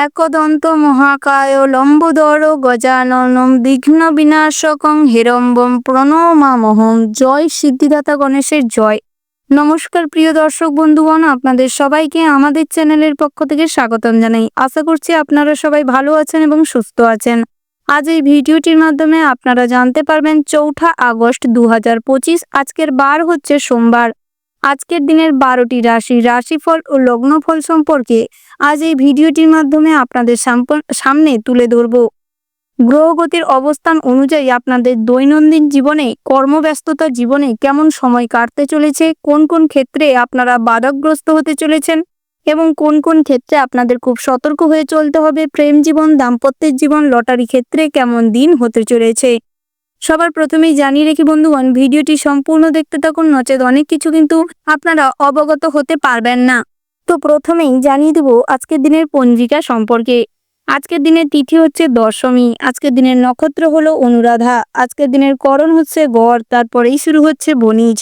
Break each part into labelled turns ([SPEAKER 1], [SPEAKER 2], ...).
[SPEAKER 1] একদন্ত মহাকায় লম্বোদর গজাননম বিঘ্ন বিনাশকং হিরম্বম প্রণমামহম। জয় সিদ্ধিদাতা গণেশের জয়। নমস্কার প্রিয় দর্শক বন্ধুগণ, আপনাদের সবাইকে আমাদের চ্যানেলের পক্ষ থেকে স্বাগতম জানাই। আশা করছি আপনারা সবাই ভালো আছেন এবং সুস্থ আছেন। আজ এই ভিডিওটির মাধ্যমে আপনারা জানতে পারবেন 4 আগস্ট 2025। আজকের বার হচ্ছে সোমবার। আজকের দিনের 12টি রাশিফল ও লগ্নফল সম্পর্কে আজ এই ভিডিওটির মাধ্যমে আপনাদের সামনে তুলে ধরব। গ্রহগতির অবস্থান অনুযায়ী আপনাদের দৈনন্দিন জীবনে, কর্মব্যস্ততা জীবনে কেমন সময় কাটতে চলেছে, কোন কোন ক্ষেত্রে আপনারা বাধাগ্রস্ত হতে চলেছেন এবং কোন কোন ক্ষেত্রে আপনাদের খুব সতর্ক হয়ে চলতে হবে, প্রেম জীবন, দাম্পত্যের জীবন, লটারি ক্ষেত্রে কেমন দিন হতে চলেছে। সবার প্রথমেই জানিয়ে রেখি বন্ধুগণ, ভিডিওটি সম্পূর্ণ দেখতে থাকুন, নচেত অনেক কিছু কিন্তু আপনারা অবগত হতে পারবেন না। তো প্রথমেই জানিয়ে দেব আজকের দিনের পঞ্জিকা সম্পর্কে। আজকের দিনের তিথি হচ্ছে দশমী। আজকের দিনের নক্ষত্র হলো অনুরাধা। আজকের দিনের করণ হচ্ছে গড়, তারপরেই শুরু হচ্ছে বণিজ।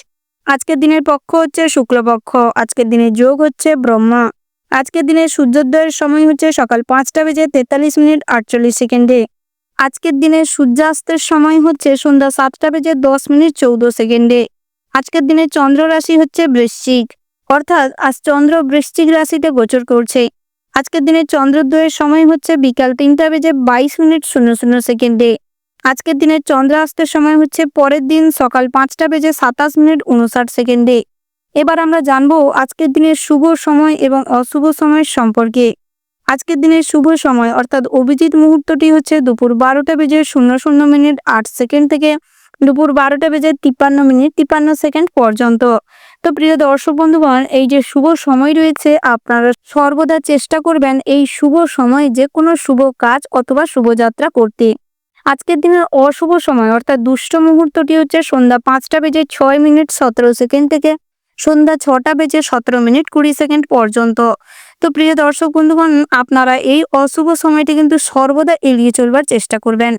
[SPEAKER 1] আজকের দিনের পক্ষ হচ্ছে শুক্লপক্ষ। আজকের দিনের যোগ হচ্ছে ব্রহ্মা। আজকের দিনের সূর্যোদয়ের সময় হচ্ছে সকাল 5:43:48। আজকের দিনের সূর্যাস্তের সময় হচ্ছে সন্ধ্যা 7:10:14। আজকের দিনের চন্দ্র রাশি হচ্ছে বৃশ্চিক, অর্থাৎ আজ চন্দ্র বৃশ্চিক রাশিতে গোচর করছে। আজকের দিনের চন্দ্রোদয়ের সময় হচ্ছে বিকাল 3:22:00। আজকের দিনের চন্দ্রাস্তের সময় হচ্ছে পরের দিন সকাল 5:27:59। এবার আমরা জানবো আজকের দিনের শুভ সময় এবং অশুভ সময়ের সম্পর্কে। আজকের দিনের শুভ সময় অর্থাৎ অভিজিৎ মুহূর্তটি হচ্ছে দুপুর 12:00:08 থেকে দুপুর 12:53:53 পর্যন্ত। তো প্রিয় দর্শক বন্ধুগণ, এই যে শুভ সময় রয়েছে, আপনারা সর্বদা চেষ্টা করবেন এই শুভ সময়ে যে কোনো শুভ কাজ অথবা শুভযাত্রা করতে। আজকের দিনের অশুভ সময় অর্থাৎ দুষ্ট মুহূর্তটি হচ্ছে সন্ধ্যা 5:06:17 থেকে সন্ধ্যা 6:17:20 পর্যন্ত। তো প্রিয় দর্শক বন্ধুগণ, আপনারা এই অশুভ সময়টি কিন্তু সর্বদা এড়িয়ে চলবার চেষ্টা করবেন।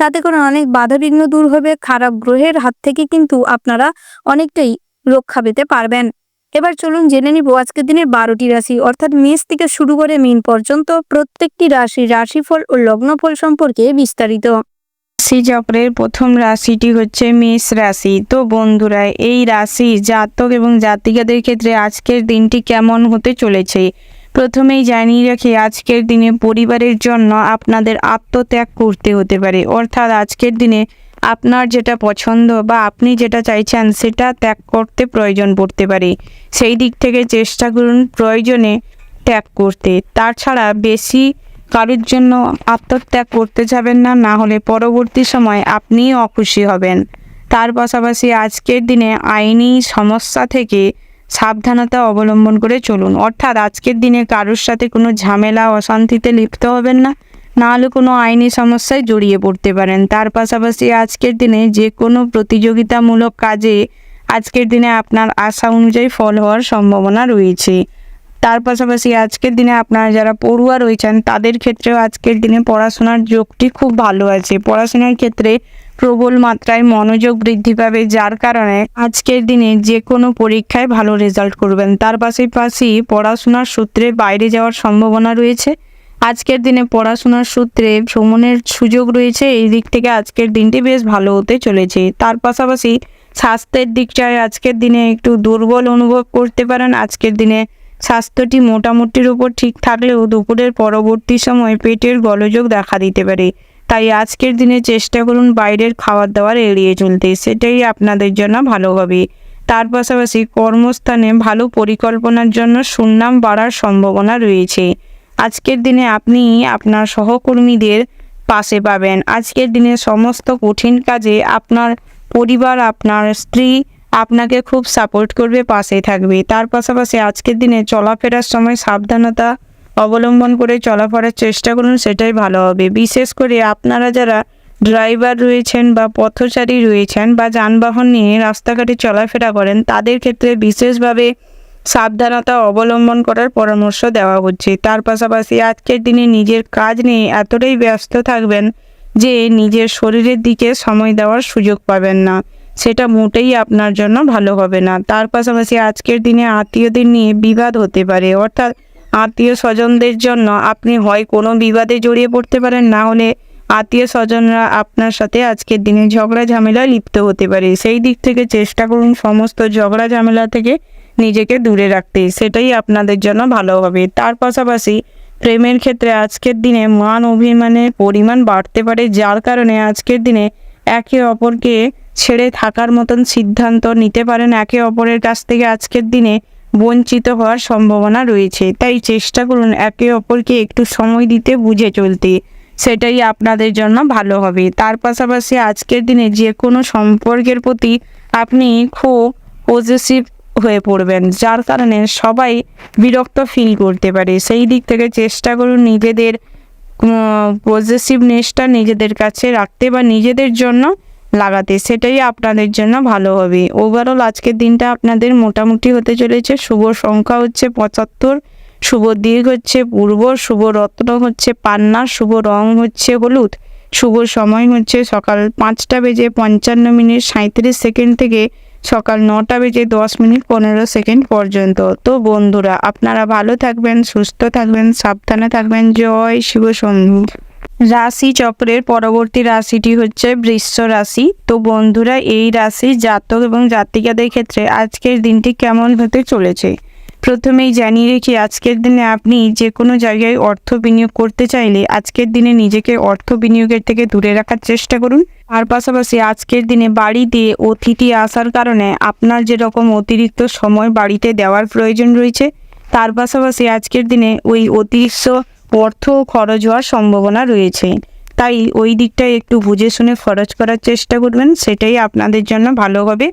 [SPEAKER 1] তাতে করে অনেক বাধাবিঘ্ন দূর হবে, খারাপ গ্রহের হাত থেকে কিন্তু আপনারা অনেকটাই রক্ষা পেতে পারবেন। এবার চলুন জেনে নিব আজকের দিনের 12টি রাশি অর্থাৎ মেষ থেকে শুরু করে মীন পর্যন্ত প্রত্যেকটি রাশিফল ও লগ্নফল সম্পর্কে বিস্তারিত।
[SPEAKER 2] রাশি চক্রের প্রথম রাশিটি হচ্ছে মেষ রাশি। তো বন্ধুরা, এই রাশি জাতক এবং জাতিকাদের ক্ষেত্রে আজকের দিনটি কেমন হতে চলেছে প্রথমেই জানিয়ে রাখি, আজকের দিনে পরিবারের জন্য আপনাদের আত্মত্যাগ করতে হতে পারে। অর্থাৎ আজকের দিনে আপনার যেটা পছন্দ বা আপনি যেটা চাইছেন সেটা ত্যাগ করতে প্রয়োজন পড়তে পারে। সেই দিক থেকে চেষ্টা করুন প্রয়োজনে ত্যাগ করতে। তাছাড়া বেশি কারোর জন্য আত্মত্যাগ করতে যাবেন না, না হলে পরবর্তী সময় আপনিই অখুশি হবেন। তার পাশাপাশি আজকের দিনে আইনি সমস্যা থেকে সাবধানতা অবলম্বন করে চলুন। অর্থাৎ আজকের দিনে কারোর সাথে কোনো ঝামেলা অশান্তিতে লিপ্ত হবেন না, না হলে কোনো আইনি সমস্যায় জড়িয়ে পড়তে পারেন। তার পাশাপাশি আজকের দিনে যে কোনো প্রতিযোগিতামূলক কাজে আজকের দিনে আপনার আশা অনুযায়ী ফল হওয়ার সম্ভাবনা রয়েছে। তার পাশাপাশি আজকের দিনে আপনারা যারা পড়ুয়া রয়েছেন তাদের ক্ষেত্রেও আজকের দিনে পড়াশোনার যোগটি খুব ভালো আছে। পড়াশোনার ক্ষেত্রে প্রবল মাত্রায় মনোযোগ বৃদ্ধি পাবে, যার কারণে আজকের দিনে যে কোনো পরীক্ষায় ভালো রেজাল্ট করবেন। তার পাশাপাশি পড়াশোনার সূত্রে বাইরে যাওয়ার সম্ভাবনা রয়েছে। আজকের দিনে পড়াশোনার সূত্রে ভ্রমণের সুযোগ রয়েছে। এই দিক থেকে আজকের দিনটি বেশ ভালো হতে চলেছে। তার পাশাপাশি স্বাস্থ্যের দিকটায় আজকের দিনে একটু দুর্বল অনুভব করতে পারেন। আজকের দিনে স্বাস্থ্যটি মোটামুটির উপর ঠিক থাকলেও দুপুরের পরবর্তী সময় পেটের গোলযোগ দেখা দিতে পারে। তাই আজকের দিনে চেষ্টা করুন বাইরের খাবার দাবার এড়িয়ে চলতে, সেটাই আপনাদের জন্য ভালো হবে। তার পাশাপাশি কর্মস্থানে ভালো পরিকল্পনার জন্য সুনাম বাড়ার সম্ভাবনা রয়েছে। আজকের দিনে আপনি আপনার সহকর্মীদের পাশে পাবেন। আজকের দিনে সমস্ত কঠিন কাজে আপনার পরিবার, আপনার স্ত্রী আপনাকে খুব সাপোর্ট করবে, পাশে থাকবে। তার পাশাপাশি আজকের দিনে চলাফেরার সময় সাবধানতা অবলম্বন করে চলাফেরার চেষ্টা করুন, সেটাই ভালো হবে। বিশেষ করে আপনারা যারা ড্রাইভার রয়েছেন বা পথচারী রয়েছেন বা যানবাহন নিয়ে রাস্তাঘাটে চলাফেরা করেন তাদের ক্ষেত্রে বিশেষভাবে সাবধানতা অবলম্বন করার পরামর্শ দেওয়া হচ্ছে। তার পাশাপাশি আজকের দিনে নিজের কাজ নিয়ে এতটাই ব্যস্ত থাকবেন যে নিজের শরীরের দিকে সময় দেওয়ার সুযোগ পাবেন না, সেটা মোটেই আপনার জন্য ভালো হবে না। তার পাশাপাশি আজকের দিনে আত্মীয়দের নিয়ে বিবাদ হতে পারে, অর্থাৎ আত্মীয় স্বজনদের জন্য আপনি হয় কোনো বিবাদে জড়িয়ে পড়তে পারেন, না হলে আত্মীয় স্বজনরা আপনার সাথে আজকের দিনে ঝগড়া ঝামেলায় লিপ্ত হতে পারে। সেই দিক থেকে চেষ্টা করুন সমস্ত ঝগড়া ঝামেলা থেকে নিজেকে দূরে রাখতে, সেটাই আপনাদের জন্য ভালো হবে। তার পাশাপাশি প্রেমের ক্ষেত্রে আজকের দিনে মান অভিমানের পরিমাণ বাড়তে পারে, যার কারণে আজকের দিনে একে অপরকে ছেড়ে থাকার মতন সিদ্ধান্ত নিতে পারেন। একে অপরের কাছ থেকে আজকের দিনে বঞ্চিত হওয়ার সম্ভাবনা রয়েছে, তাই চেষ্টা করুন একে অপরকে একটু সময় দিতে, বুঝে চলতে, সেটাই আপনাদের জন্য ভালো হবে। তার পাশাপাশি আজকের দিনে যে কোনো সম্পর্কের প্রতি আপনি খুব পজেসিভ হয়ে পড়বেন, যার কারণে সবাই বিরক্ত ফিল করতে পারে। সেই দিক থেকে চেষ্টা করুন নিজেদের পজেসিভনেসটা নিজেদের কাছে রাখতে বা নিজেদের জন্য লাগাতে, সেটাই আপনাদের জন্য ভালো হবে। ওভারঅল আজকের দিনটা আপনাদের মোটামুটি হতে চলেছে। শুভ সংখ্যা হচ্ছে 75, শুভ দিক হচ্ছে পূর্ব, শুভ রত্ন হচ্ছে পান্না, শুভ রং হচ্ছে হলুদ, শুভ সময় হচ্ছে সকাল 5:55:37 থেকে সকাল 9:10:15 পর্যন্ত। তো বন্ধুরা, আপনারা ভালো থাকবেন, সুস্থ থাকবেন, সাবধানে থাকবেন। জয় শিব শম্ভু। রাশি চক্রের পরবর্তী রাশিটি হচ্ছে বৃষ রাশি। তো বন্ধুরা, এই রাশির জাতক এবং জাতিকাদের ক্ষেত্রে আজকের দিনটি কেমন হতে চলেছে প্রথমেই জানিয়ে রেখি, আজকের দিনে আপনি যে কোনো জায়গায় অর্থ বিনিয়োগ করতে চাইলে আজকের দিনে নিজেকে অর্থ বিনিয়োগের থেকে দূরে রাখার চেষ্টা করুন। আর পাশাপাশি আজকের দিনে বাড়িতে অতিথি আসার কারণে আপনার যেরকম অতিরিক্ত সময় বাড়িতে দেওয়ার প্রয়োজন রয়েছে, তার পাশাপাশি আজকের দিনে ওই অতিরিক্ত অর্থ খরচ হওয়ার সম্ভাবনা রয়েছে, তাই ওই দিকটায় একটু বুঝে শুনে খরচ করার চেষ্টা করবেন, সেটাই আপনাদের জন্য ভালো হবে।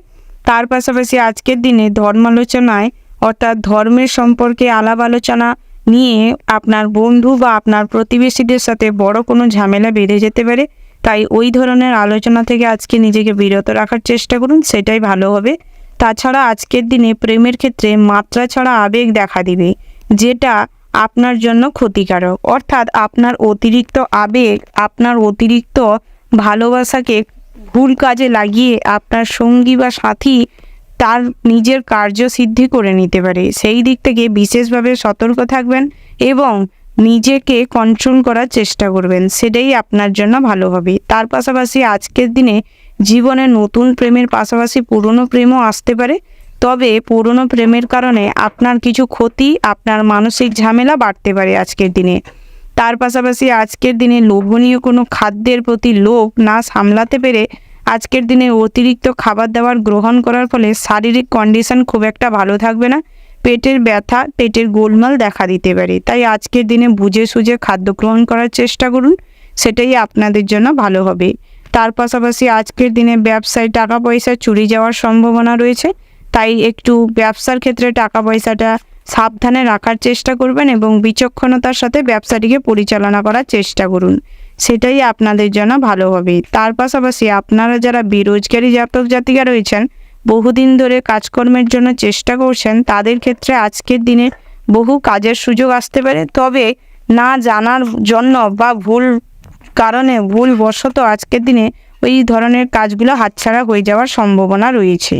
[SPEAKER 2] তার পাশাপাশি আজকের দিনে ধর্মালোচনায় অর্থাৎ ধর্মের সম্পর্কে আলাপ আলোচনা নিয়ে আপনার বন্ধু বা আপনার প্রতিবেশীদের সাথে বড় কোনো ঝামেলা বেড়ে যেতে পারে, তাই ওই ধরনের আলোচনা থেকে আজকে নিজেকে বিরত রাখার চেষ্টা করুন, সেটাই ভালো হবে। তাছাড়া আজকের দিনে প্রেমের ক্ষেত্রে মাত্রা ছাড়া আবেগ দেখা দিবে, যেটা আপনার জন্য ক্ষতিকারক। অর্থাৎ আপনার অতিরিক্ত আবেগ, আপনার অতিরিক্ত ভালোবাসাকে ভুল কাজে লাগিয়ে আপনার সঙ্গী বা সাথী তার নিজের কার্যসিদ্ধি করে নিতে পারে। সেই দিক থেকে বিশেষভাবে সতর্ক থাকবেন এবং নিজেকে কন্ট্রোল করার চেষ্টা করবেন, সেটাই আপনার জন্য ভালো হবে। তার পাশাপাশি আজকের দিনে জীবনে নতুন প্রেমের পাশাপাশি পুরনো প্রেমও আসতে পারে, তবে পুরনো প্রেমের কারণে আপনার কিছু ক্ষতি, আপনার মানসিক ঝামেলা বাড়তে পারে আজকের দিনে। তার পাশাপাশি আজকের দিনে লোভনীয় কোনো খাদ্যের প্রতি লোভ না সামলাতে পেরে আজকের দিনে অতিরিক্ত খাবার দাবার গ্রহণ করার ফলে শারীরিক কন্ডিশন খুব একটা ভালো থাকবে না, পেটের ব্যথা, পেটের গোলমাল দেখা দিতে পারে, তাই আজকের দিনে বুঝে সুঝে খাদ্য গ্রহণ করার চেষ্টা করুন, সেটাই আপনাদের জন্য ভালো হবে। তার পাশাপাশি আজকের দিনে ব্যবসায় টাকা পয়সা চুরি যাওয়ার সম্ভাবনা রয়েছে, তাই একটু ব্যবসার ক্ষেত্রে টাকা পয়সাটা সাবধানে রাখার চেষ্টা করবেন এবং বিচক্ষণতার সাথে ব্যবসাটিকে পরিচালনা করার চেষ্টা করুন, সেটাই আপনাদের জন্য ভালো হবে। তার পাশাপাশি আপনারা যারা বেরোজগারি জাতক জাতিকা রয়েছেন, বহুদিন ধরে কাজকর্মের জন্য চেষ্টা করছেন, তাদের ক্ষেত্রে আজকের দিনে বহু কাজের সুযোগ আসতে পারে, তবে না জানার জন্য বা ভুল কারণে ভুলবশত আজকের দিনে ওই ধরনের কাজগুলো হাতছাড়া হয়ে যাওয়ার সম্ভাবনা রয়েছে।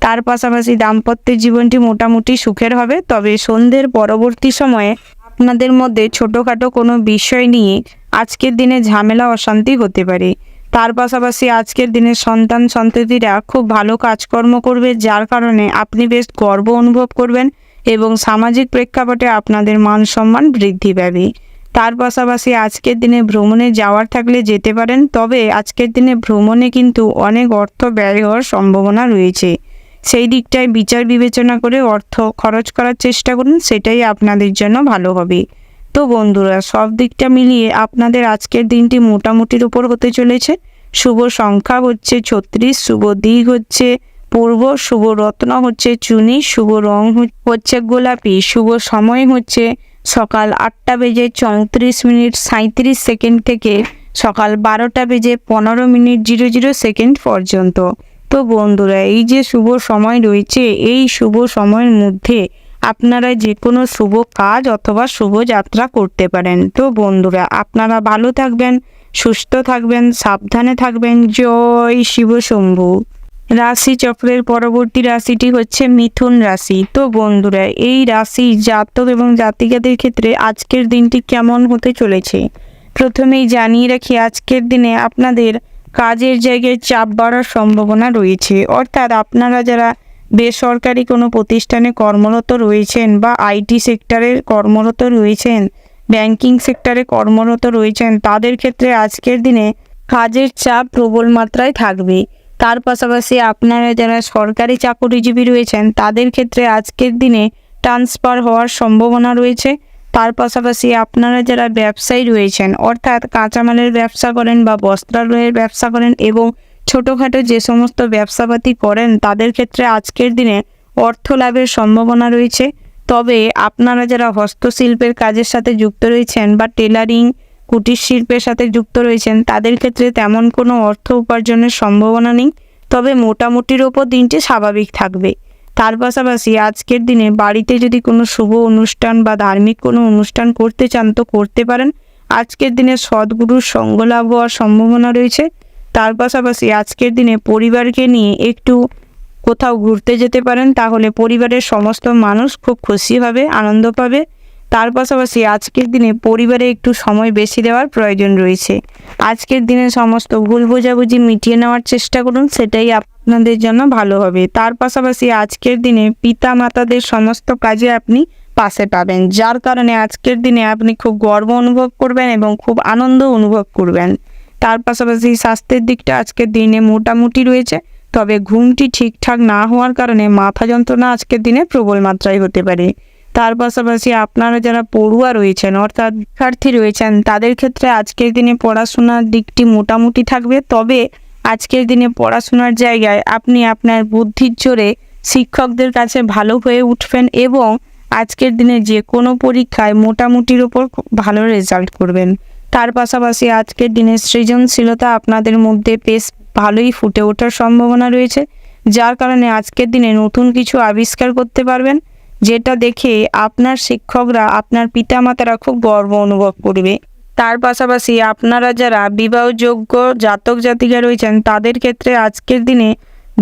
[SPEAKER 2] তার পাশাপাশি দাম্পত্য জীবনটি মোটামুটি সুখের হবে, তবে সন্ধ্যের পরবর্তী সময়ে আপনাদের মধ্যে ছোটোখাটো কোনো বিষয় নিয়ে আজকের দিনে ঝামেলা অশান্তি হতে পারে। তার পাশাপাশি আজকের দিনে সন্তান সন্ততিরা খুব ভালো কাজকর্ম করবে, যার কারণে আপনি বেশ গর্ব অনুভব করবেন এবং সামাজিক প্রেক্ষাপটে আপনাদের মান সম্মান বৃদ্ধি পাবে। তার পাশাপাশি আজকের দিনে ভ্রমণে যাওয়ার থাকলে যেতে পারেন, তবে আজকের দিনে ভ্রমণে কিন্তু অনেক অর্থ ব্যয় হওয়ার সম্ভাবনা রয়েছে, সেই দিকটায় বিচার বিবেচনা করে অর্থ খরচ করার চেষ্টা করুন, সেটাই আপনাদের জন্য ভালো হবে। তো বন্ধুরা, সব দিকটা মিলিয়ে আপনাদের আজকের দিনটি মোটামুটির উপর হতে চলেছে। শুভ সংখ্যা হচ্ছে 36, শুভ দিক হচ্ছে পূর্ব, শুভ রত্ন হচ্ছে চুনি, শুভ রং হচ্ছে গোলাপি, শুভ সময় হচ্ছে সকাল 8:34:37 থেকে সকাল 12:15:00 পর্যন্ত। তো বন্ধুরা, এই যে শুভ সময় রয়েছে, এই শুভ সময়ের মধ্যে আপনারা যে কোনো শুভ কাজ অথবা শুভ যাত্রা করতে পারেন। তো বন্ধুরা, আপনারা ভালো থাকবেন, সুস্থ থাকবেন, সাবধানে থাকবেন। জয় শিব শম্ভু। রাশিচক্রের পরবর্তী রাশিটি হচ্ছে মিথুন রাশি। তো বন্ধুরা, এই রাশি জাতক এবং জাতিকাদের ক্ষেত্রে আজকের দিনটি কেমন হতে চলেছে প্রথমেই জানিয়ে রাখি, আজকের দিনে আপনাদের কাজের জায়গায় চাপ বাড়ার সম্ভাবনা রয়েছে। অর্থাৎ আপনারা যারা বেসরকারি কোনো প্রতিষ্ঠানে কর্মরত রয়েছেন বা আইটি সেক্টরে কর্মরত রয়েছেন, ব্যাংকিং সেক্টরে কর্মরত রয়েছেন, তাদের ক্ষেত্রে আজকের দিনে কাজের চাপ প্রবল মাত্রায় থাকবে। তার পাশাপাশি আপনারা যারা সরকারি চাকরিজীবী রয়েছেন, তাদের ক্ষেত্রে আজকের দিনে ট্রান্সফার হওয়ার সম্ভাবনা রয়েছে। তার পাশাপাশি আপনারা যারা ব্যবসায়ী রয়েছেন, অর্থাৎ কাঁচামালের ব্যবসা করেন বা বস্ত্রালয়ের ব্যবসা করেন এবং ছোটোখাটো যে সমস্ত ব্যবসাপাতি করেন, তাদের ক্ষেত্রে আজকের দিনে অর্থ লাভের সম্ভাবনা রয়েছে। তবে আপনারা যারা হস্তশিল্পের কাজের সাথে যুক্ত রয়েছেন বা টেলারিং কুটির শিল্পের সাথে যুক্ত রয়েছেন, তাদের ক্ষেত্রে তেমন কোনো অর্থ উপার্জনের সম্ভাবনা নেই। তবে মোটামুটির ওপর দিনটি স্বাভাবিক থাকবে। তার পাশাপাশি আজকের দিনে বাড়িতে যদি কোনো শুভ অনুষ্ঠান বা ধার্মিক কোনো অনুষ্ঠান করতে চান তো করতে পারেন। আজকের দিনে সদ্গুরুর সঙ্গ লাভ হওয়ার সম্ভাবনা রয়েছে। তার পাশাপাশি আজকের দিনে পরিবারকে নিয়ে একটু কোথাও ঘুরতে যেতে পারেন, তাহলে পরিবারের সমস্ত মানুষ খুব খুশি হবে, আনন্দ পাবে। তার পাশাপাশি আজকের দিনে পরিবারে একটু সময় বেশি দেওয়ার প্রয়োজন রয়েছে। আজকের দিনে সমস্ত ভুল বোঝাবুঝি মিটিয়ে নেওয়ার চেষ্টা করুন, সেটাই আপনাদের জন্য ভালো হবে। তার পাশাপাশি আজকের দিনে পিতা মাতাদের সমস্ত কাজে আপনি পাশে পাবেন, যার কারণে আজকের দিনে আপনি খুব গর্ব অনুভব করবেন এবং খুব আনন্দ অনুভব করবেন। তার পাশাপাশি স্বাস্থ্যের দিকটা আজকের দিনে মোটামুটি রয়েছে, তবে ঘুমটি ঠিকঠাক না হওয়ার কারণে মাথা যন্ত্রণা আজকের দিনে প্রবল মাত্রায় হতে পারে। তার পাশাপাশি আপনারা যারা পড়ুয়া রয়েছেন, অর্থাৎ শিক্ষার্থী রয়েছেন, তাদের ক্ষেত্রে আজকের দিনে পড়াশোনার দিকটি মোটামুটি থাকবে। তবে আজকের দিনে পড়াশোনার জায়গায় আপনি আপনার বুদ্ধির জোরে শিক্ষকদের কাছে ভালো হয়ে উঠবেন এবং আজকের দিনে যে কোনো পরীক্ষায় মোটামুটির ওপর ভালো রেজাল্ট করবেন। তার পাশাপাশি আজকের দিনে সৃজনশীলতা আপনাদের মধ্যে বেশ ভালোই ফুটে ওঠার সম্ভাবনা রয়েছে, যার কারণে আজকের দিনে নতুন কিছু আবিষ্কার করতে পারবেন, যেটা দেখে আপনার শিক্ষকরা, আপনার পিতামাতারা খুব গর্ব অনুভব করবে। তার পাশাপাশি আপনারা যারা বিবাহযোগ্য জাতক জাতিকা রয়েছেন, তাদের ক্ষেত্রে আজকের দিনে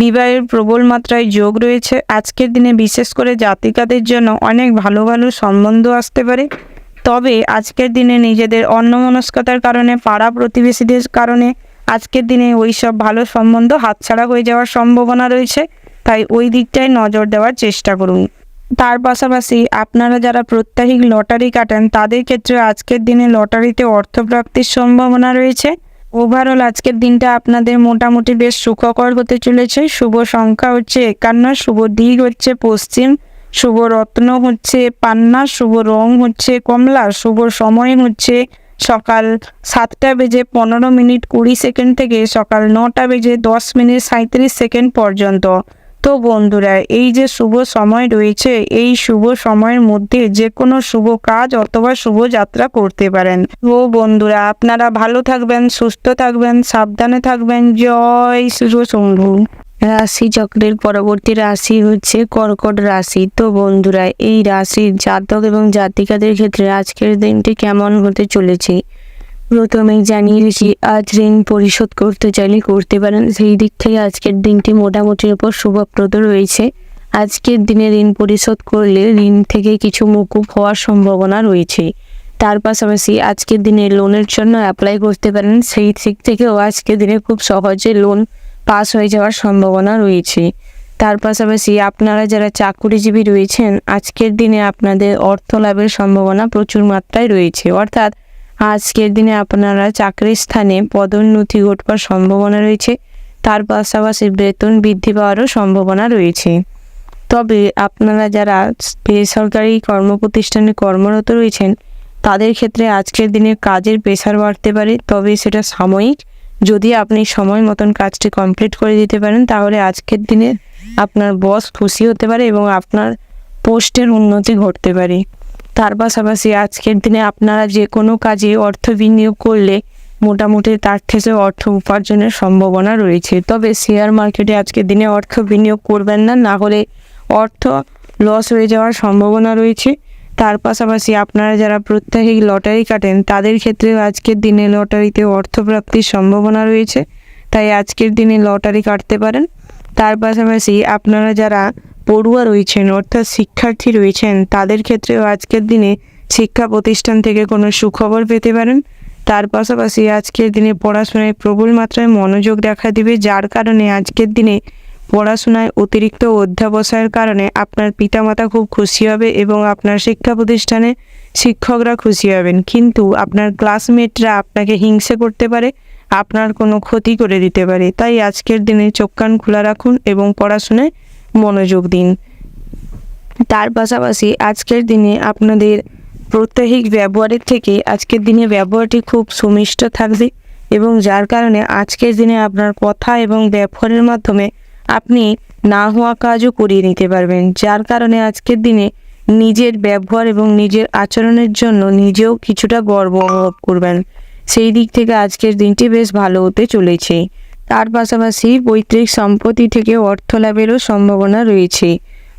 [SPEAKER 2] বিবাহের প্রবল মাত্রায় যোগ রয়েছে। আজকের দিনে বিশেষ করে জাতিকাদের জন্য অনেক ভালো ভালো সম্বন্ধ আসতে পারে। তবে আজকের দিনে নিজেদের অন্যমনস্কতার কারণে, পাড়া প্রতিবেশীদের কারণে আজকের দিনে ওই সব ভালো সম্বন্ধ হাতছাড়া হয়ে যাওয়ার সম্ভাবনা রয়েছে, তাই ওই দিকটায় নজর দেওয়ার চেষ্টা করুন। তার পাশাপাশি আপনারা যারা প্রত্যাহিক লটারি কাটেন, তাদের ক্ষেত্রে আজকের দিনে লটারিতে অর্থপ্রাপ্তির সম্ভাবনা রয়েছে। ওভারঅল আজকের দিনটা আপনাদের মোটামুটি বেশ সুখকর হতে চলেছে। শুভ সংখ্যা হচ্ছে 51, শুভ দিক হচ্ছে পশ্চিম, শুভ রত্ন হচ্ছে পান্না, শুভ রং হচ্ছে কমলা, শুভ সময় হচ্ছে সকাল 7:15:20 থেকে সকাল 9:10:37 পর্যন্ত। তো বন্ধুরা, এই যে শুভ সময় রয়েছে, এই শুভ সময়ের মধ্যে যে কোনো শুভ কাজ অথবা শুভ যাত্রা করতে পারেন। তো বন্ধুরা, আপনারা ভালো থাকবেন, সুস্থ থাকবেন, সাবধানে থাকবেন। জয় শ্রী শম্ভু। রাশি চক্রের পরবর্তী রাশি হচ্ছে কর্কট রাশি। তো বন্ধুরা, এই রাশির জাতক এবং জাতিকাদের ক্ষেত্রে আজকের দিনটি কেমন হতে চলেছে প্রথমেই জানিয়ে দিচ্ছি, আজ ঋণ পরিশোধ করতে চাইলে করতে পারেন। সেই দিক থেকে আজকের দিনটি মোটামুটির উপর শুভপ্রদ রয়েছে। আজকের দিনে ঋণ পরিশোধ করলে ঋণ থেকে কিছু মকুব হওয়ার সম্ভাবনা রয়েছে। তার পাশাপাশি আজকের দিনে লোনের জন্য অ্যাপ্লাই করতে পারেন। সেই দিক থেকেও আজকের দিনে খুব সহজে লোন পাস হয়ে যাওয়ার সম্ভাবনা রয়েছে। তার পাশাপাশি আপনারা যারা চাকরিজীবী রয়েছেন, আজকের দিনে আপনাদের অর্থ লাভের সম্ভাবনা প্রচুর মাত্রায় রয়েছে। অর্থাৎ আজকের দিনে আপনারা চাকরির স্থানে পদোন্নতি ঘটবার সম্ভাবনা রয়েছে। তার পাশাপাশি বেতন বৃদ্ধি পাওয়ারও সম্ভাবনা রয়েছে। তবে আপনারা যারা বেসরকারি কর্মপ্রতিষ্ঠানে কর্মরত রয়েছেন, তাদের ক্ষেত্রে আজকের দিনে কাজের প্রেশার বাড়তে পারে, তবে সেটা সাময়িক। যদি আপনি সময় মতন কাজটি কমপ্লিট করে দিতে পারেন, তাহলে আজকের দিনে আপনার বস খুশি হতে পারে এবং আপনার পোস্টের উন্নতি ঘটতে পারে। তার পাশাপাশি আজকের দিনে আপনারা যে কোনো কাজে অর্থ বিনিয়োগ করলে মোটামুটি তার থেকে অর্থ উপার্জনের সম্ভাবনা রয়েছে। তবে শেয়ার মার্কেটে আজকের দিনে অর্থ বিনিয়োগ করবেন না, না হলে অর্থ লস হয়ে যাওয়ার সম্ভাবনা রয়েছে। তার পাশাপাশি আপনারা যারা প্রত্যাহিক লটারি কাটেন, তাদের ক্ষেত্রে আজকের দিনে লটারিতে অর্থপ্রাপ্তির সম্ভাবনা রয়েছে, তাই আজকের দিনে লটারি কাটতে পারেন। তার পাশাপাশি আপনারা যারা পড়ুয়া রয়েছেন অর্থাৎ শিক্ষার্থী রয়েছেন তাদের ক্ষেত্রেও আজকের দিনে শিক্ষা প্রতিষ্ঠান থেকে কোনো সুখবর পেতে পারেন। তার পাশাপাশি আজকের দিনে পড়াশোনায় প্রবল মাত্রায় মনোযোগ দেখা দিবে, যার কারণে আজকের দিনে পড়াশোনায় অতিরিক্ত অধ্যাবসায়ের কারণে আপনার পিতামাতা খুব খুশি হবে এবং আপনার শিক্ষা প্রতিষ্ঠানে শিক্ষকরা খুশি হবেন। কিন্তু আপনার ক্লাসমেটরা আপনাকে হিংসে করতে পারে, আপনার কোনো ক্ষতি করে দিতে পারে। তাই আজকের দিনে চোখ কান খোলা রাখুন এবং পড়াশোনায় মনোযোগ দিন। তার পাশাপাশি আজকের দিনে আপনাদের প্রত্যহিক ব্যবহারের থেকে আজকের দিনে ব্যবহারটি খুব সুমিষ্ট থাকবে এবং যার কারণে আজকের দিনে আপনার কথা এবং ব্যবহারের মাধ্যমে আপনি না হওয়া কাজও করিয়ে নিতে পারবেন, যার কারণে আজকের দিনে নিজের ব্যবহার এবং নিজের আচরণের জন্য নিজেও কিছুটা গর্ব অনুভব করবেন। সেই দিক থেকে আজকের দিনটি বেশ ভালো হতে চলেছে। তার পাশাপাশি পৈতৃক সম্পত্তি থেকে অর্থ লাভেরও সম্ভাবনা রয়েছে।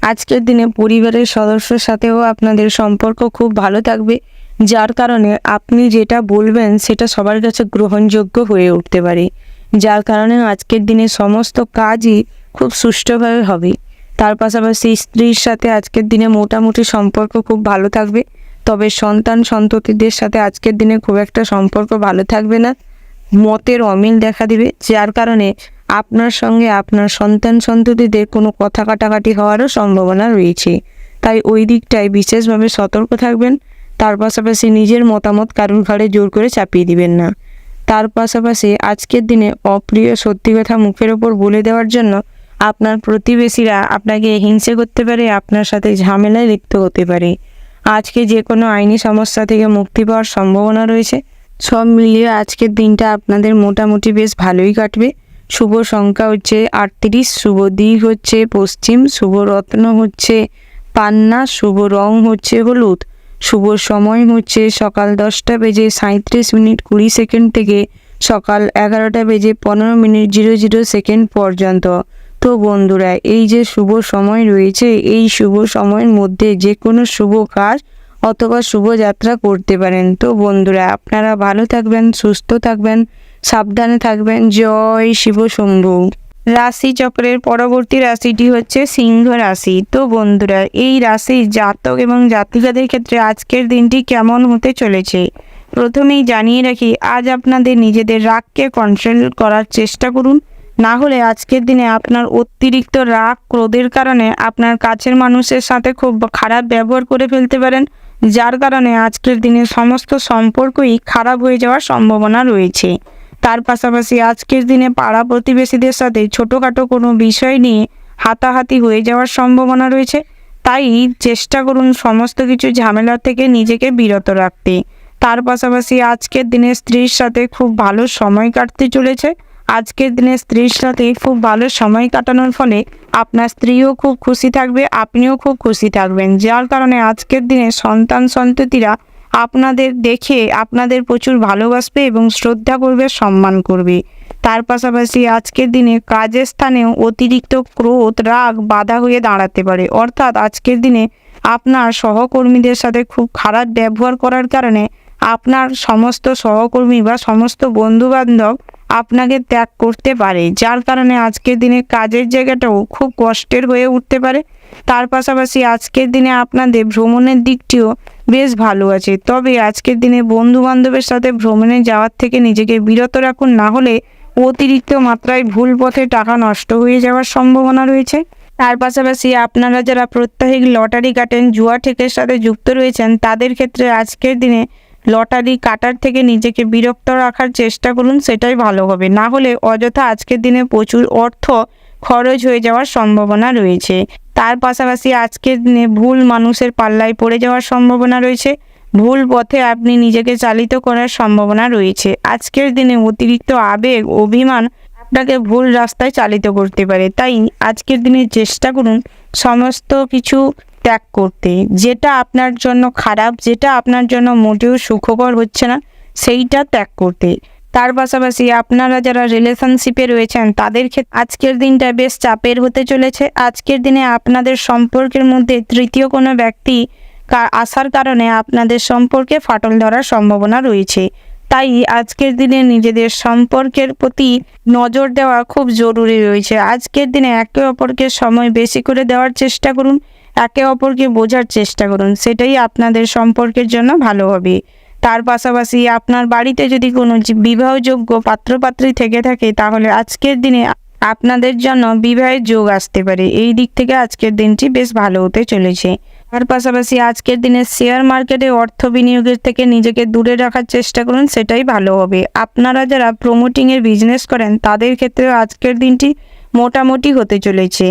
[SPEAKER 2] আজকের দিনে পরিবারের সদস্যের সাথেও আপনাদের সম্পর্ক খুব ভালো থাকবে, যার কারণে আপনি যেটা বলবেন সেটা সবার কাছে গ্রহণযোগ্য হয়ে উঠতে পারে, যার কারণে আজকের দিনে সমস্ত কাজই খুব সুষ্ঠুভাবে হবে। তার পাশাপাশি স্ত্রীর সাথে আজকের দিনে মোটামুটি সম্পর্ক খুব ভালো থাকবে, তবে সন্তান সন্ততিদের সাথে আজকের দিনে খুব একটা সম্পর্ক ভালো থাকবে না, মতের অমিল দেখা দিবে, যার কারণে আপনার সঙ্গে আপনার সন্তান সন্ততিদের কোনো কথা কাটাকাটি হওয়ারও সম্ভাবনা রয়েছে। তাই ওই দিকটায় বিশেষভাবে সতর্ক থাকবেন। তার পাশাপাশি নিজের মতামত কারোর ঘাড়ে জোর করে চাপিয়ে দিবেন না। তার পাশাপাশি আজকের দিনে অপ্রিয় সত্যি কথা মুখের ওপর বলে দেওয়ার জন্য আপনার প্রতিবেশীরা আপনাকে হিংসে করতে পারে, আপনার সাথে ঝামেলায় লিপ্ত হতে পারে। আজকে যে কোনো আইনি সমস্যা থেকে মুক্তি পাওয়ার সম্ভাবনা রয়েছে। সব মিলিয়ে আজকের দিনটা আপনাদের মোটামুটি বেশ ভালোই কাটবে। শুভ সংখ্যা হচ্ছে 38, শুভ দিক হচ্ছে পশ্চিম, শুভ রত্ন হচ্ছে পান্না, শুভ রং হচ্ছে হলুদ, শুভ সময় হচ্ছে সকাল 10:37:20 থেকে সকাল 11:15:00 পর্যন্ত। তো বন্ধুরা, এই যে শুভ সময় রয়েছে এই শুভ সময়ের মধ্যে যে কোনো শুভ কাজ অথবা শুভযাত্রা করতে পারেন। তো বন্ধুরা, আপনারা ভালো থাকবেন, সুস্থ থাকবেন, সাবধানে থাকবেন। জয় শিব শম্ভু। রাশি চক্রের পরবর্তী রাশিটি হচ্ছে সিংহ রাশি। তো বন্ধুরা, এই রাশির জাতক এবং জাতিকাদের ক্ষেত্রে আজকের দিনটি কেমন হতে চলেছে প্রথমেই জানিয়ে রাখি, আজ আপনাদের নিজেদের রাগকে কন্ট্রোল করার চেষ্টা করুন, না হলে আজকের দিনে আপনার অতিরিক্ত রাগ ক্রোধের কারণে আপনার কাছের মানুষের সাথে খুব খারাপ ব্যবহার করে ফেলতে পারেন, যার কারণে আজকের দিনে সমস্ত সম্পর্কই খারাপ হয়ে যাওয়ার সম্ভাবনা রয়েছে। তার পাশাপাশি আজকের দিনে পাড়া প্রতিবেশীদের সাথে ছোটোখাটো কোনো বিষয় নিয়ে হাতাহাতি হয়ে যাওয়ার সম্ভাবনা রয়েছে। তাই চেষ্টা করুন সমস্ত কিছু ঝামেলা থেকে নিজেকে বিরত রাখতে। তার পাশাপাশি আজকের দিনে স্ত্রীর সাথে খুব ভালো সময় কাটতে চলেছে। আজকের দিনে স্ত্রীর সাথে খুব ভালো সময় কাটানোর ফলে আপনার স্ত্রীও খুব খুশি থাকবে, আপনিও খুব খুশি থাকবেন, যার কারণে আজকের দিনে সন্তান সন্ততিরা আপনাদের দেখে আপনাদের প্রচুর ভালোবাসবে এবং শ্রদ্ধা করবে, সম্মান করবে। তার পাশাপাশি আজকের দিনে কাজের স্থানেও অতিরিক্ত ক্রোধ রাগ বাধা হয়ে দাঁড়াতে পারে, অর্থাৎ আজকের দিনে আপনার সহকর্মীদের সাথে খুব খারাপ ব্যবহার করার কারণে আপনার সমস্ত সহকর্মী বা সমস্ত বন্ধুবান্ধব আপনাকে ত্যাগ করতে পারে, যার কারণে আজকের দিনে কাজের জায়গাটাও খুব কষ্টের হয়ে উঠতে পারে। তার পাশাপাশি আজকের দিনে আপনাদের ভ্রমণের দিকটিও বেশ ভালো আছে, তবে আজকের দিনে বন্ধু বান্ধবের সাথে ভ্রমণে যাওয়ার থেকে নিজেকে বিরত রাখুন, না হলে অতিরিক্ত মাত্রায় ভুল পথে টাকা নষ্ট হয়ে যাওয়ার সম্ভাবনা রয়েছে। তার পাশাপাশি আপনারা যারা প্রত্যহিক লটারি কাটেন, জুয়া ঠেকের সাথে যুক্ত রয়েছেন, তাদের ক্ষেত্রে আজকের দিনে লটারি কাটার থেকে নিজেকে বিরক্ত রাখার চেষ্টা করুন, সেটাই ভালো হবে, না হলে অযথা আজকের দিনে প্রচুর অর্থ খরচ হয়ে যাওয়ার সম্ভাবনা রয়েছে। তার পাশাপাশি আজকের দিনে ভুল মানুষের পাল্লায় পড়ে যাওয়ার সম্ভাবনা রয়েছে, ভুল পথে আপনি নিজেকে চালিত করার সম্ভাবনা রয়েছে। আজকের দিনে অতিরিক্ত আবেগ অভিমান আপনাকে ভুল রাস্তায় চালিত করতে পারে, তাই আজকের দিনে চেষ্টা করুন সমস্ত কিছু ত্যাগ করতে, যেটা আপনার জন্য খারাপ, যেটা আপনার জন্য মোটেও সুখকর হচ্ছে না, সেইটা ত্যাগ করতে। তার পাশাপাশি আপনারা যারা রিলেশনশিপে রয়েছেন তাদের ক্ষেত্রে আজকের দিনটা বেশ চাপের হতে চলেছে। আজকের দিনে আপনাদের সম্পর্কের মধ্যে তৃতীয় কোনো ব্যক্তি আসার কারণে আপনাদের সম্পর্কে ফাটল ধরার সম্ভাবনা রয়েছে। তাই আজকের দিনে নিজেদের সম্পর্কের প্রতি নজর দেওয়া খুব জরুরি রয়েছে। আজকের দিনে একে অপরকে সময় বেশি করে দেওয়ার চেষ্টা করুন, একে অপরকে বোঝার চেষ্টা করুন, সেটাই আপনাদের সম্পর্কের জন্য ভালো হবে। তার পাশাপাশি আপনার বাড়িতে যদি কোনো বিবাহযোগ্য পাত্রপাত্রী থেকে থাকে তাহলে আজকের দিনে আপনাদের জন্য বিবাহের যোগ আসতে পারে। এই দিক থেকে আজকের দিনটি বেশ ভালো হতে চলেছে। তার পাশাপাশি আজকের দিনে শেয়ার মার্কেটে অর্থ বিনিয়োগের থেকে নিজেকে দূরে রাখার চেষ্টা করুন, সেটাই ভালো হবে। আপনারা যারা প্রমোটিংয়ের বিজনেস করেন তাদের ক্ষেত্রেও আজকের দিনটি মোটামুটি হতে চলেছে।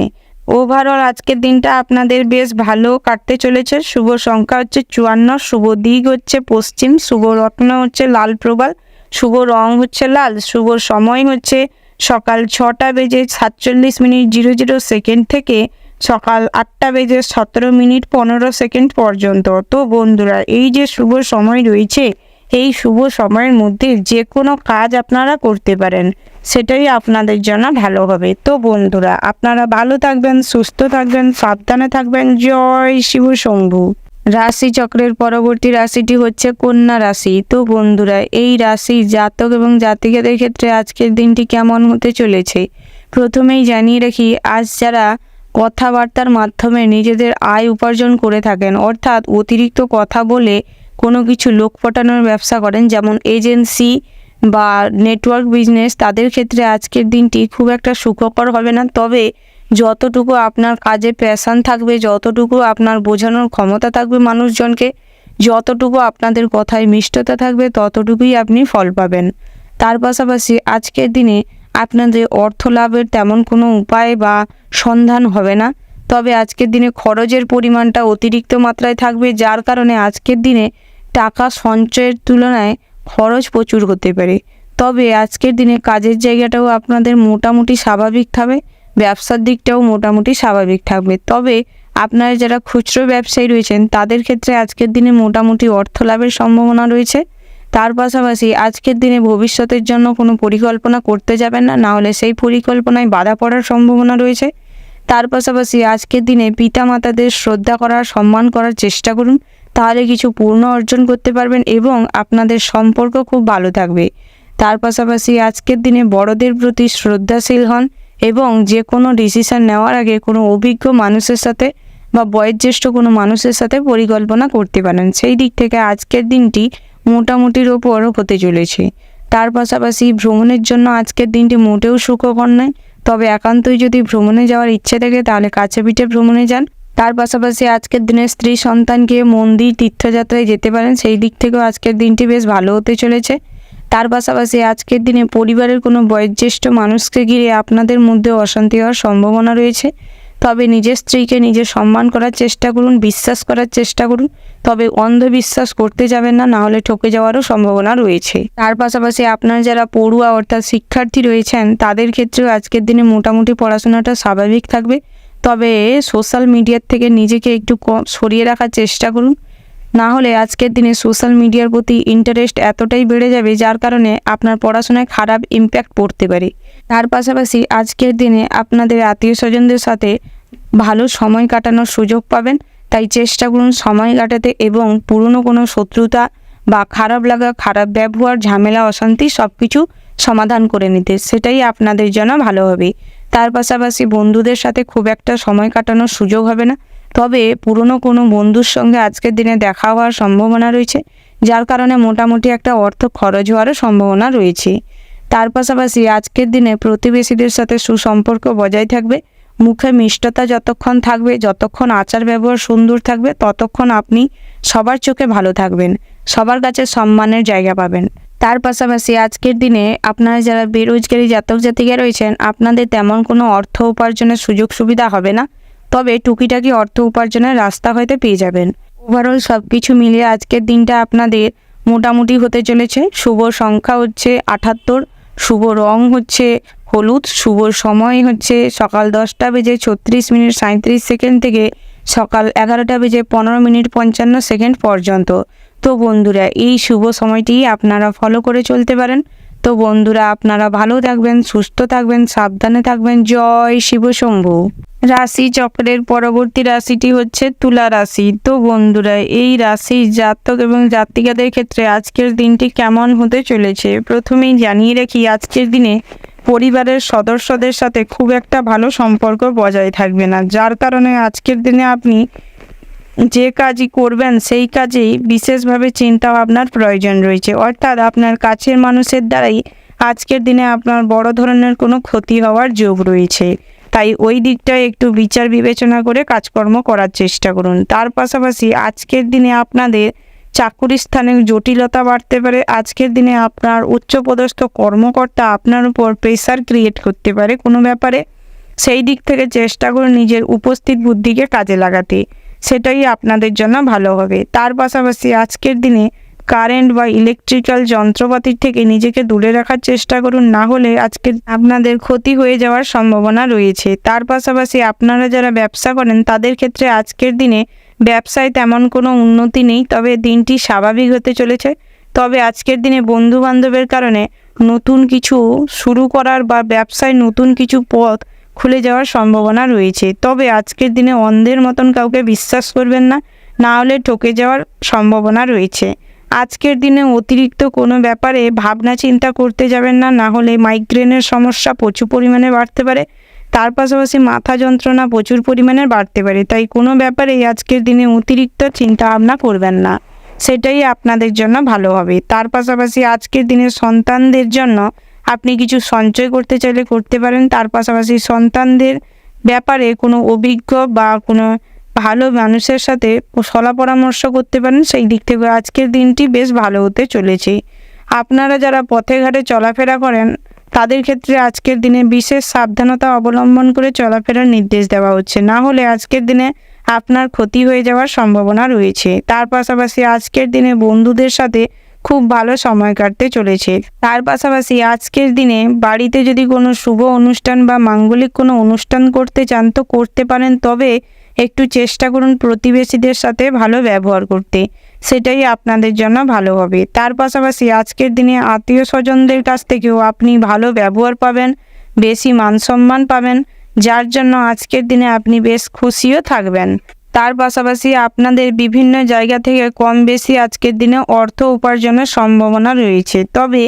[SPEAKER 2] ওভারঅল আজকের দিনটা আপনাদের বেশ ভালো কাটতে চলেছে। শুভ সংখ্যা হচ্ছে 54, শুভ দিক হচ্ছে পশ্চিম, শুভ রত্ন হচ্ছে লাল প্রবাল, শুভ রং হচ্ছে লাল, শুভ সময় হচ্ছে সকাল 6:47:00 থেকে সকাল 8:17:15 পর্যন্ত। তো বন্ধুরা, এই যে শুভ সময় রয়েছে, এই শুভ সময়ের মধ্যে যে কোনো কাজ আপনারা করতে পারেন, সেটাই আপনাদের জন্য ভালো হবে। তো বন্ধুরা, আপনারা ভালো থাকবেন, সুস্থ থাকবেন, সাবধানে থাকবেন। জয় শিব শম্ভু। রাশি চক্রের পরবর্তী রাশিটি হচ্ছে কন্যা রাশি। তো বন্ধুরা, এই রাশি জাতক এবং জাতিকাদের ক্ষেত্রে আজকের দিনটি কেমন হতে চলেছে প্রথমেই জানিয়ে রাখি, আজ যারা কথাবার্তার মাধ্যমে নিজেদের আয় উপার্জন করে থাকেন, অর্থাৎ অতিরিক্ত কথা বলে কোনো কিছু লোক পটানোর ব্যবসা করেন, যেমন এজেন্সি বা নেটওয়ার্ক বিজনেস, তাদের ক্ষেত্রে আজকের দিনটি খুব একটা সুখকর হবে না। তবে যতটুকু আপনার কাজে প্যাশন থাকবে, যতটুকু আপনার বোঝানোর ক্ষমতা থাকবে মানুষজনকে, যতটুকু আপনাদের কথায় মিষ্টতা থাকবে, ততটুকুই আপনি ফল পাবেন। তার পাশাপাশি আজকের দিনে আপনাদের অর্থ লাভের তেমন কোনো উপায় বা সন্ধান হবে না। তবে আজকের দিনে খরচের পরিমাণটা অতিরিক্ত মাত্রায় থাকবে, যার কারণে আজকের দিনে টাকা সঞ্চয়ের তুলনায় খরচ প্রচুর হতে পারে। তবে আজকের দিনে কাজের জায়গাটাও আপনাদের মোটামুটি স্বাভাবিক থাকবে, ব্যবসার দিকটাও মোটামুটি স্বাভাবিক থাকবে। তবে আপনারা যারা খুচরো ব্যবসায়ী রয়েছেন তাদের ক্ষেত্রে আজকের দিনে মোটামুটি অর্থ লাভের সম্ভাবনা রয়েছে। তার পাশাপাশি আজকের দিনে ভবিষ্যতের জন্য কোনো পরিকল্পনা করতে যাবেন না, না হলে সেই পরিকল্পনায় বাধা পড়ার সম্ভাবনা রয়েছে। তার পাশাপাশি আজকের দিনে পিতামাতাদের শ্রদ্ধা করার, সম্মান করার চেষ্টা করুন, তাহলে কিছু পূর্ণ অর্জন করতে পারবেন এবং আপনাদের সম্পর্ক খুব ভালো থাকবে। তার পাশাপাশি আজকের দিনে বড়দের প্রতি শ্রদ্ধাশীল হন এবং যে কোনো ডিসিশন নেওয়ার আগে কোনো অভিজ্ঞ মানুষের সাথে বা বয়োজ্যেষ্ঠ কোনো মানুষের সাথে পরিকল্পনা করতে পারেন। সেই দিক থেকে আজকের দিনটি মোটামুটির ওপর হতে চলেছে। তার পাশাপাশি ভ্রমণের জন্য আজকের দিনটি মোটেও সুখকর নয়। তবে একান্তই যদি ভ্রমণে যাওয়ার ইচ্ছে থাকে তাহলে কাছে পিঠে ভ্রমণে যান। তার পাশাপাশি আজকের দিনে স্ত্রী সন্তানকে মন্দির তীর্থযাত্রায় যেতে পারেন, সেই দিক থেকেও আজকের দিনটি বেশ ভালো হতে চলেছে। তার পাশাপাশি আজকের দিনে পরিবারের কোনো বয়োজ্যেষ্ঠ মানুষকে ঘিরে আপনাদের মধ্যে অশান্তি হওয়ার সম্ভাবনা রয়েছে। তবে নিজের স্ত্রীকে নিজে সম্মান করার চেষ্টা করুন, বিশ্বাস করার চেষ্টা করুন, তবে অন্ধবিশ্বাস করতে যাবেন না, না হলে ঠকে যাওয়ারও সম্ভাবনা রয়েছে। তার পাশাপাশি আপনার যারা পড়ুয়া অর্থাৎ শিক্ষার্থী রয়েছেন তাদের ক্ষেত্রেও আজকের দিনে মোটামুটি পড়াশোনাটা স্বাভাবিক থাকবে। তবে সোশ্যাল মিডিয়ার থেকে নিজেকে একটু সরিয়ে রাখার চেষ্টা করুন, না হলে আজকের দিনে সোশ্যাল মিডিয়ার প্রতি ইন্টারেস্ট এতটাই বেড়ে যাবে যার কারণে আপনার পড়াশোনায় খারাপ ইম্প্যাক্ট পড়তে পারে। তার পাশাপাশি আজকের দিনে আপনাদের আত্মীয় স্বজনদের সাথে ভালো সময় কাটানোর সুযোগ পাবেন, তাই চেষ্টা করুন সময় কাটাতে এবং পুরনো কোনো শত্রুতা বা খারাপ লাগা, খারাপ ব্যবহার, ঝামেলা, অশান্তি সব কিছু সমাধান করে নিতে, সেটাই আপনাদের জন্য ভালো হবে। তার পাশাপাশি বন্ধুদের সাথে খুব একটা সময় কাটানোর সুযোগ হবে না। তবে পুরনো কোনো বন্ধুর সঙ্গে আজকের দিনে দেখা হওয়ার সম্ভাবনা রয়েছে, যার কারণে মোটামুটি একটা অর্থ খরচ হওয়ারও সম্ভাবনা রয়েছে। তার পাশাপাশি আজকের দিনে প্রতিবেশীদের সাথে সুসম্পর্ক বজায় থাকবে। মুখে মিষ্টতা যতক্ষণ থাকবে, যতক্ষণ আচার ব্যবহার সুন্দর থাকবে, ততক্ষণ আপনি সবার চোখে ভালো থাকবেন, সবার কাছে সম্মানের জায়গা পাবেন। তার পাশাপাশি আজকের দিনে আপনারা যারা বেরোজগারি জাতক জাতিকা রয়েছেন আপনাদের তেমন কোনো অর্থ উপার্জনের সুযোগ সুবিধা হবে না, তবে টুকিটাকি অর্থ উপার্জনের রাস্তা হয়তো পেয়ে যাবেন। ওভারঅল সব কিছু মিলিয়ে আজকের দিনটা আপনাদের মোটামুটি হতে চলেছে। শুভ সংখ্যা হচ্ছে 78, শুভ রং হচ্ছে হলুদ, শুভ সময় হচ্ছে সকাল 10:36:37 থেকে সকাল 11:15:55 পর্যন্ত। তো বন্ধুরা, এই শুভ সময়টি আপনারা ফলো করে চলতে পারেন। তো বন্ধুরা, আপনারা ভালো থাকবেন, সুস্থ থাকবেন, সাবধানে থাকবেন। জয় শিব শম্ভু। রাশি চক্রের পরবর্তী রাশিটি হচ্ছে তুলা রাশি। তো বন্ধুরা, এই রাশির জাতক এবং জাতিকাদের ক্ষেত্রে আজকের দিনটি কেমন হতে চলেছে। প্রথমেই জানিয়ে রাখি, আজকের দিনে পরিবারের সদস্যদের সাথে খুব একটা ভালো সম্পর্ক বজায় থাকবে না, যার কারণে আজকের দিনে আপনি যে কাজই করবেন সেই কাজেই বিশেষভাবে চিন্তা ভাবনার প্রয়োজন রয়েছে। অর্থাৎ আপনার কাছের মানুষের দ্বারাই আজকের দিনে আপনার বড় ধরনের কোনো ক্ষতি হওয়ার যোগ রয়েছে। তাই ওই দিকটায় একটু বিচার বিবেচনা করে কাজকর্ম করার চেষ্টা করুন। তার পাশাপাশি আজকের দিনে আপনাদের চাকুরি স্থানে জটিলতা বাড়তে পারে। আজকের দিনে আপনার উচ্চপদস্থ কর্মকর্তা আপনার উপর প্রেসার ক্রিয়েট করতে পারে কোনো ব্যাপারে। সেই দিক থেকে চেষ্টা করুন নিজের উপস্থিত বুদ্ধিকে কাজে লাগাতে, সেটাই আপনাদের জন্য ভালো হবে। তার পাশাপাশি আজকের দিনে কারেন্ট বা ইলেকট্রিক্যাল যন্ত্রপাতির থেকে নিজেকে দূরে রাখার চেষ্টা করুন, না হলে আজকে আপনাদের ক্ষতি হয়ে যাওয়ার সম্ভাবনা রয়েছে। তার পাশাপাশি আপনারা যারা ব্যবসা করেন তাদের ক্ষেত্রে আজকের দিনে ব্যবসায় তেমন কোনো উন্নতি নেই, তবে দিনটি স্বাভাবিক হতে চলেছে। তবে আজকের দিনে বন্ধু বান্ধবের কারণে নতুন কিছু শুরু করার বা ব্যবসায় নতুন কিছু পথ খুলে যাওয়ার সম্ভাবনা রয়েছে। তবে আজকের দিনে অন্ধের মতন কাউকে বিশ্বাস করবেন না, না হলে ঠকে যাওয়ার সম্ভাবনা রয়েছে। আজকের দিনে অতিরিক্ত কোনো ব্যাপারে ভাবনা চিন্তা করতে যাবেন না, না হলে মাইগ্রেনের সমস্যা প্রচুর পরিমাণে বাড়তে পারে। তার পাশাপাশি মাথা যন্ত্রণা প্রচুর পরিমাণে বাড়তে পারে। তাই কোনো ব্যাপারেই আজকের দিনে অতিরিক্ত চিন্তা ভাবনা করবেন না, সেটাই আপনাদের জন্য ভালো হবে। তার পাশাপাশি আজকের দিনে সন্তানদের জন্য আপনি কিছু সঞ্চয় করতে চাইলে করতে পারেন। তার পাশাপাশি সন্তানদের ব্যাপারে কোনো অভিজ্ঞ বা কোনো ভালো মানুষের সাথে সলা পরামর্শ করতে পারেন। সেই দিক থেকে আজকের দিনটি বেশ ভালো হতে চলেছে। আপনারা যারা পথে ঘাটে চলাফেরা করেন তাদের ক্ষেত্রে আজকের দিনে বিশেষ সাবধানতা অবলম্বন করে চলাফেরার নির্দেশ দেওয়া হচ্ছে, না হলে আজকের দিনে আপনার ক্ষতি হয়ে যাওয়ার সম্ভাবনা রয়েছে। তার পাশাপাশি আজকের দিনে বন্ধুদের সাথে খুব ভালো সময় কাটতে চলেছে। তার পাশাপাশি আজকের দিনে বাড়িতে যদি কোনো শুভ অনুষ্ঠান বা মাঙ্গলিক কোনো অনুষ্ঠান করতে চান তো করতে পারেন, তবে একটু চেষ্টা করুন প্রতিবেশীদের সাথে ভালো ব্যবহার করতে, সেটাই আপনাদের জন্য ভালো হবে। তার পাশাপাশি আজকের দিনে আত্মীয় স্বজনদের কাছ থেকেও আপনি ভালো ব্যবহার পাবেন, বেশি মান সম্মান পাবেন, যার জন্য আজকের দিনে আপনি বেশ খুশিও থাকবেন। তার পাশাপাশি আপনাদের বিভিন্ন জায়গা থেকে কম বেশি আজকের দিনে অর্থ উপার্জনের সম্ভাবনা রয়েছে। তবে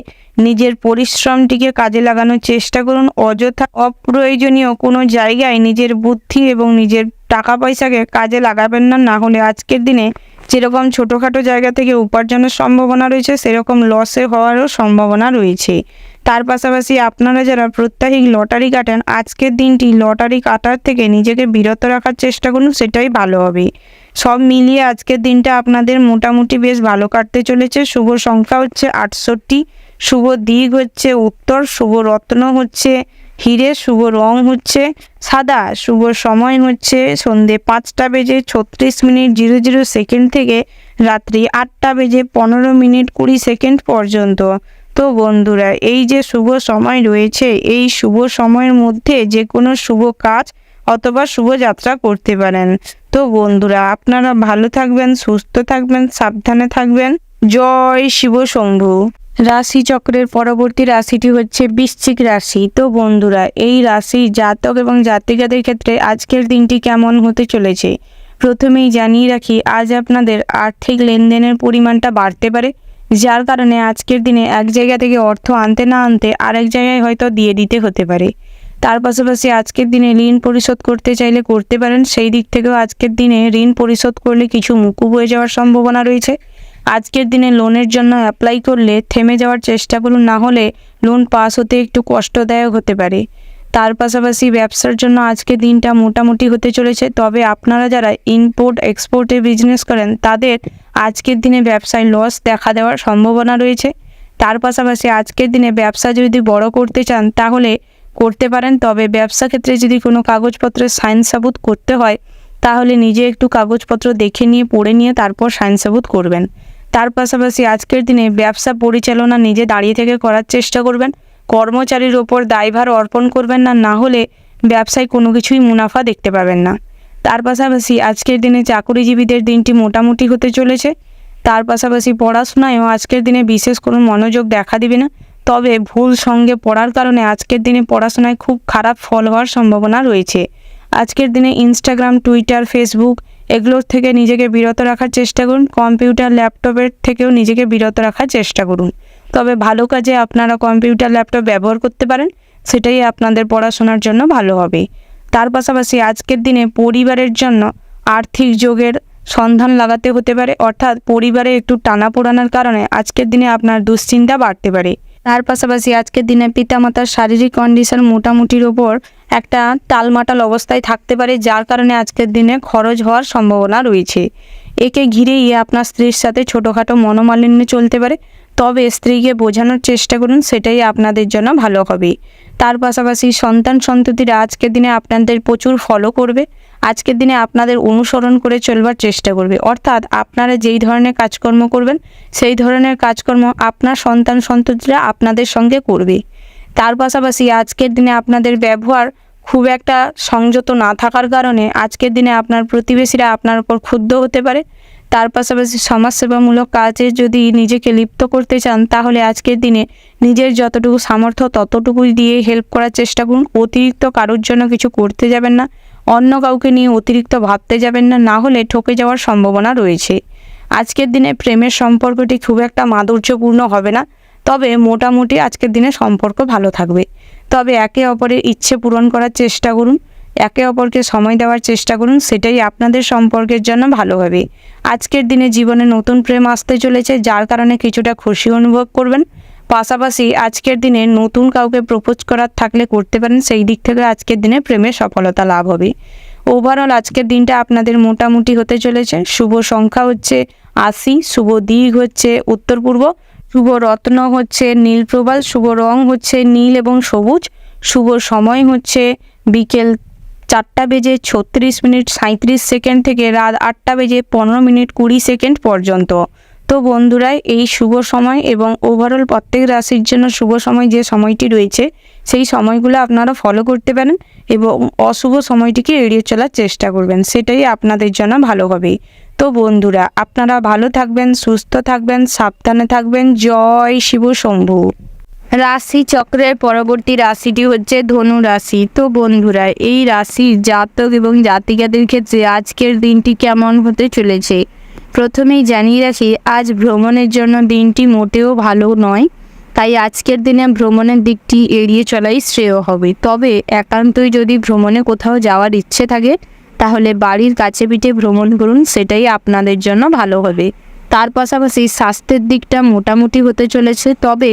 [SPEAKER 2] নিজের পরিশ্রমটিকে কাজে লাগানোর চেষ্টা করুন। অযথা অপ্রয়োজনীয় কোনো জায়গায় নিজের বুদ্ধি এবং নিজের টাকা পয়সাকে কাজে লাগাবেন না, না হলে আজকের দিনে যেরকম ছোটোখাটো জায়গা থেকে উপার্জনের সম্ভাবনা রয়েছে সেরকম লসে হওয়ারও সম্ভাবনা রয়েছে। তার পাশাপাশি আপনারা যারা প্রত্যাহিক লটারি কাটেন আজকের দিনটি লটারি কাটার থেকে নিজেকে বিরত রাখার চেষ্টা করুন, সেটাই ভালো হবে। সব মিলিয়ে আজকের দিনটা আপনাদের মোটামুটি বেশ ভালো কাটতে চলেছে। শুভ সংখ্যা হচ্ছে 68, শুভ দিক হচ্ছে উত্তর, শুভ রত্ন হচ্ছে হিরে, শুভ রং হচ্ছে সাদা, শুভ সময় হচ্ছে সন্ধে 5:36 থেকে রাত্রি 8:15 পর্যন্ত। তো বন্ধুরা, এই যে শুভ সময় রয়েছে এই শুভ সময়ের মধ্যে যে কোনো শুভ কাজ অথবা শুভযাত্রা করতে পারেন। তো বন্ধুরা, আপনারা ভালো থাকবেন, সুস্থ থাকবেন, সাবধানে থাকবেন। জয় শিব শম্ভু। রাশি চক্রের পরবর্তী রাশিটি হচ্ছে বৃশ্চিক রাশি। তো বন্ধুরা, এই রাশি জাতক এবং জাতিকাদের ক্ষেত্রে আজকের দিনটি কেমন হতে চলেছে। প্রথমেই জানিয়ে রাখি, আজ আপনাদের আর্থিক লেনদেনের পরিমাণটা বাড়তে পারে, যার কারণে আজকের দিনে এক জায়গা থেকে অর্থ আনতে না আনতে আরেক জায়গায় হয়তো দিয়ে দিতে হতে পারে। তার পাশাপাশি আজকের দিনে ঋণ পরিশোধ করতে চাইলে করতে পারেন। সেই দিক থেকেও আজকের দিনে ঋণ পরিশোধ করলে কিছু মুকুব হয়ে যাওয়ার সম্ভাবনা রয়েছে। আজকের দিনে লোনের জন্য অ্যাপ্লাই করলে থেমে যাওয়ার চেষ্টা করুন, না হলে লোন পাস হতে একটু কষ্টদায়ক হতে পারে। তার পাশাপাশি ব্যবসার জন্য আজকের দিনটা মোটামুটি হতে চলেছে। তবে আপনারা যারা ইম্পোর্ট এক্সপোর্টের বিজনেস করেন তাদের আজকের দিনে ব্যবসায় লস দেখা দেওয়ার সম্ভাবনা রয়েছে। তার পাশাপাশি আজকের দিনে ব্যবসা যদি বড় করতে চান তাহলে করতে পারেন, তবে ব্যবসা ক্ষেত্রে যদি কোনো কাগজপত্রের সাইন সাবুত করতে হয় তাহলে নিজে একটু কাগজপত্র দেখে নিয়ে পড়ে নিয়ে তারপর সাইন সাবুত করবেন। তার পাশাপাশি আজকের দিনে ব্যবসা পরিচালনা নিজে দাঁড়িয়ে থেকে করার চেষ্টা করবেন। কর্মচারীর ওপর দায়ভার অর্পণ করবেন না, না হলে ব্যবসায় কোনো কিছুই মুনাফা দেখতে পাবেন না। তার পাশাপাশি আজকের দিনে চাকরিজীবীদের দিনটি মোটামুটি হতে চলেছে। তার পাশাপাশি পড়াশোনায়ও আজকের দিনে বিশেষ কোনো মনোযোগ দেখা দিবে না, তবে ভুল সঙ্গে পড়ার কারণে আজকের দিনে পড়াশোনায় খুব খারাপ ফল হওয়ার সম্ভাবনা রয়েছে। আজকের দিনে ইনস্টাগ্রাম, টুইটার, ফেসবুক এগুলোর থেকে নিজেকে বিরত রাখার চেষ্টা করুন। কম্পিউটার, ল্যাপটপের থেকেও নিজেকে বিরত রাখার চেষ্টা করুন। তবে ভালো কাজে আপনারা কম্পিউটার, ল্যাপটপ ব্যবহার করতে পারেন, সেটাই আপনাদের পড়াশোনার জন্য ভালো হবে। তার পাশাপাশি আজকের দিনে পরিবারের জন্য আর্থিক যোগের সন্ধান লাগাতে হতে পারে, অর্থাৎ পরিবারে একটু টানাপোড়ানোর কারণে আজকের দিনে আপনার দুশ্চিন্তা বাড়তে পারে। তার পাশাপাশি আজকের দিনে পিতামাতার শারীরিক কন্ডিশন মোটামুটির ওপর একটা টালমাটাল অবস্থায় থাকতে পারে, যার কারণে আজকের দিনে খরচ হওয়ার সম্ভাবনা রয়েছে। একে ঘিরেই আপনার স্ত্রীর সাথে ছোটোখাটো মনোমালিন্য চলতে পারে, তবে স্ত্রীকে বোঝানোর চেষ্টা করুন, সেটাই আপনাদের জন্য ভালো হবে। তার পাশাপাশি সন্তান সন্ততিরা আজকের দিনে আপনাদের প্রচুর ফলো করবে, আজকের দিনে আপনাদের অনুসরণ করে চলবার চেষ্টা করবে, অর্থাৎ আপনারা যেই ধরনের কাজকর্ম করবেন সেই ধরনের কাজকর্ম আপনার সন্তান সন্ততিরা আপনাদের সঙ্গে করবে। তার পাশাপাশি আজকের দিনে আপনাদের ব্যবহার খুব একটা সংযত না থাকার কারণে আজকের দিনে আপনার প্রতিবেশীরা আপনার উপর ক্ষুব্ধ হতে পারে। তার পাশাপাশি সমাজসেবামূলক কাজে যদি নিজেকে লিপ্ত করতে চান, তাহলে আজকের দিনে নিজের যতটুকু সামর্থ্য ততটুকুই দিয়ে হেল্প করার চেষ্টা করুন। অতিরিক্ত কারোর জন্য কিছু করতে যাবেন না, অন্য কাউকে নিয়ে অতিরিক্ত ভাবতে যাবেন না, না হলে ঠকে যাওয়ার সম্ভাবনা রয়েছে। আজকের দিনে প্রেমের সম্পর্কটি খুব একটা মাধুর্যপূর্ণ হবে না, তবে মোটামুটি আজকের দিনে সম্পর্ক ভালো থাকবে। তবে একে অপরের ইচ্ছে পূরণ করার চেষ্টা করুন, একে অপরকে সময় দেওয়ার চেষ্টা করুন, সেটাই আপনাদের সম্পর্কের জন্য ভালো হবে। আজকের দিনে জীবনে নতুন প্রেম আসতে চলেছে, যার কারণে কিছুটা খুশি অনুভব করবেন। পাশাপাশি আজকের দিনে নতুন কাউকে প্রপোজ করার থাকলে করতে পারেন, সেই দিক থেকে আজকের দিনে প্রেমে সফলতা লাভ হবে। ওভারঅল আজকের দিনটা আপনাদের মোটামুটি হতে চলেছে। শুভ সংখ্যা হচ্ছে 80, শুভ দিক হচ্ছে উত্তর পূর্ব, শুভ রত্ন হচ্ছে নীল প্রবাল, শুভ রং হচ্ছে নীল এবং সবুজ, শুভ সময় হচ্ছে বিকেল 4:36:37 থেকে রাত 8:15:20 পর্যন্ত। তো বন্ধুরা, এই শুভ সময় এবং ওভারঅল প্রত্যেক রাশির জন্য শুভ সময় যে সময়টি রয়েছে সেই সময়গুলো আপনারা ফলো করতে পারেন এবং অশুভ সময়টিকে এড়িয়ে চলার চেষ্টা করবেন, সেটাই আপনাদের জন্য ভালো হবে। তো বন্ধুরা, আপনারা ভালো থাকবেন, সুস্থ থাকবেন, সাবধানে থাকবেন। জয় শিব শম্ভু। রাশি চক্রের পরবর্তী রাশিটি হচ্ছে ধনু রাশি। তো বন্ধুরা, এই রাশির জাতক এবং জাতিকাদের ক্ষেত্রে আজকের দিনটি কেমন হতে চলেছে প্রথমেই জানিয়ে রাখি, আজ ভ্রমণের জন্য দিনটি মোটেও ভালো নয়, তাই আজকের দিনে ভ্রমণের দিকটি এড়িয়ে চলাই শ্রেয় হবে। তবে একান্তই যদি ভ্রমণে কোথাও যাওয়ার ইচ্ছে থাকে তাহলে বাড়ির কাছে পিঠে ভ্রমণ করুন, সেটাই আপনাদের জন্য ভালো হবে। তার পাশাপাশি স্বাস্থ্যের দিকটা মোটামুটি হতে চলেছে, তবে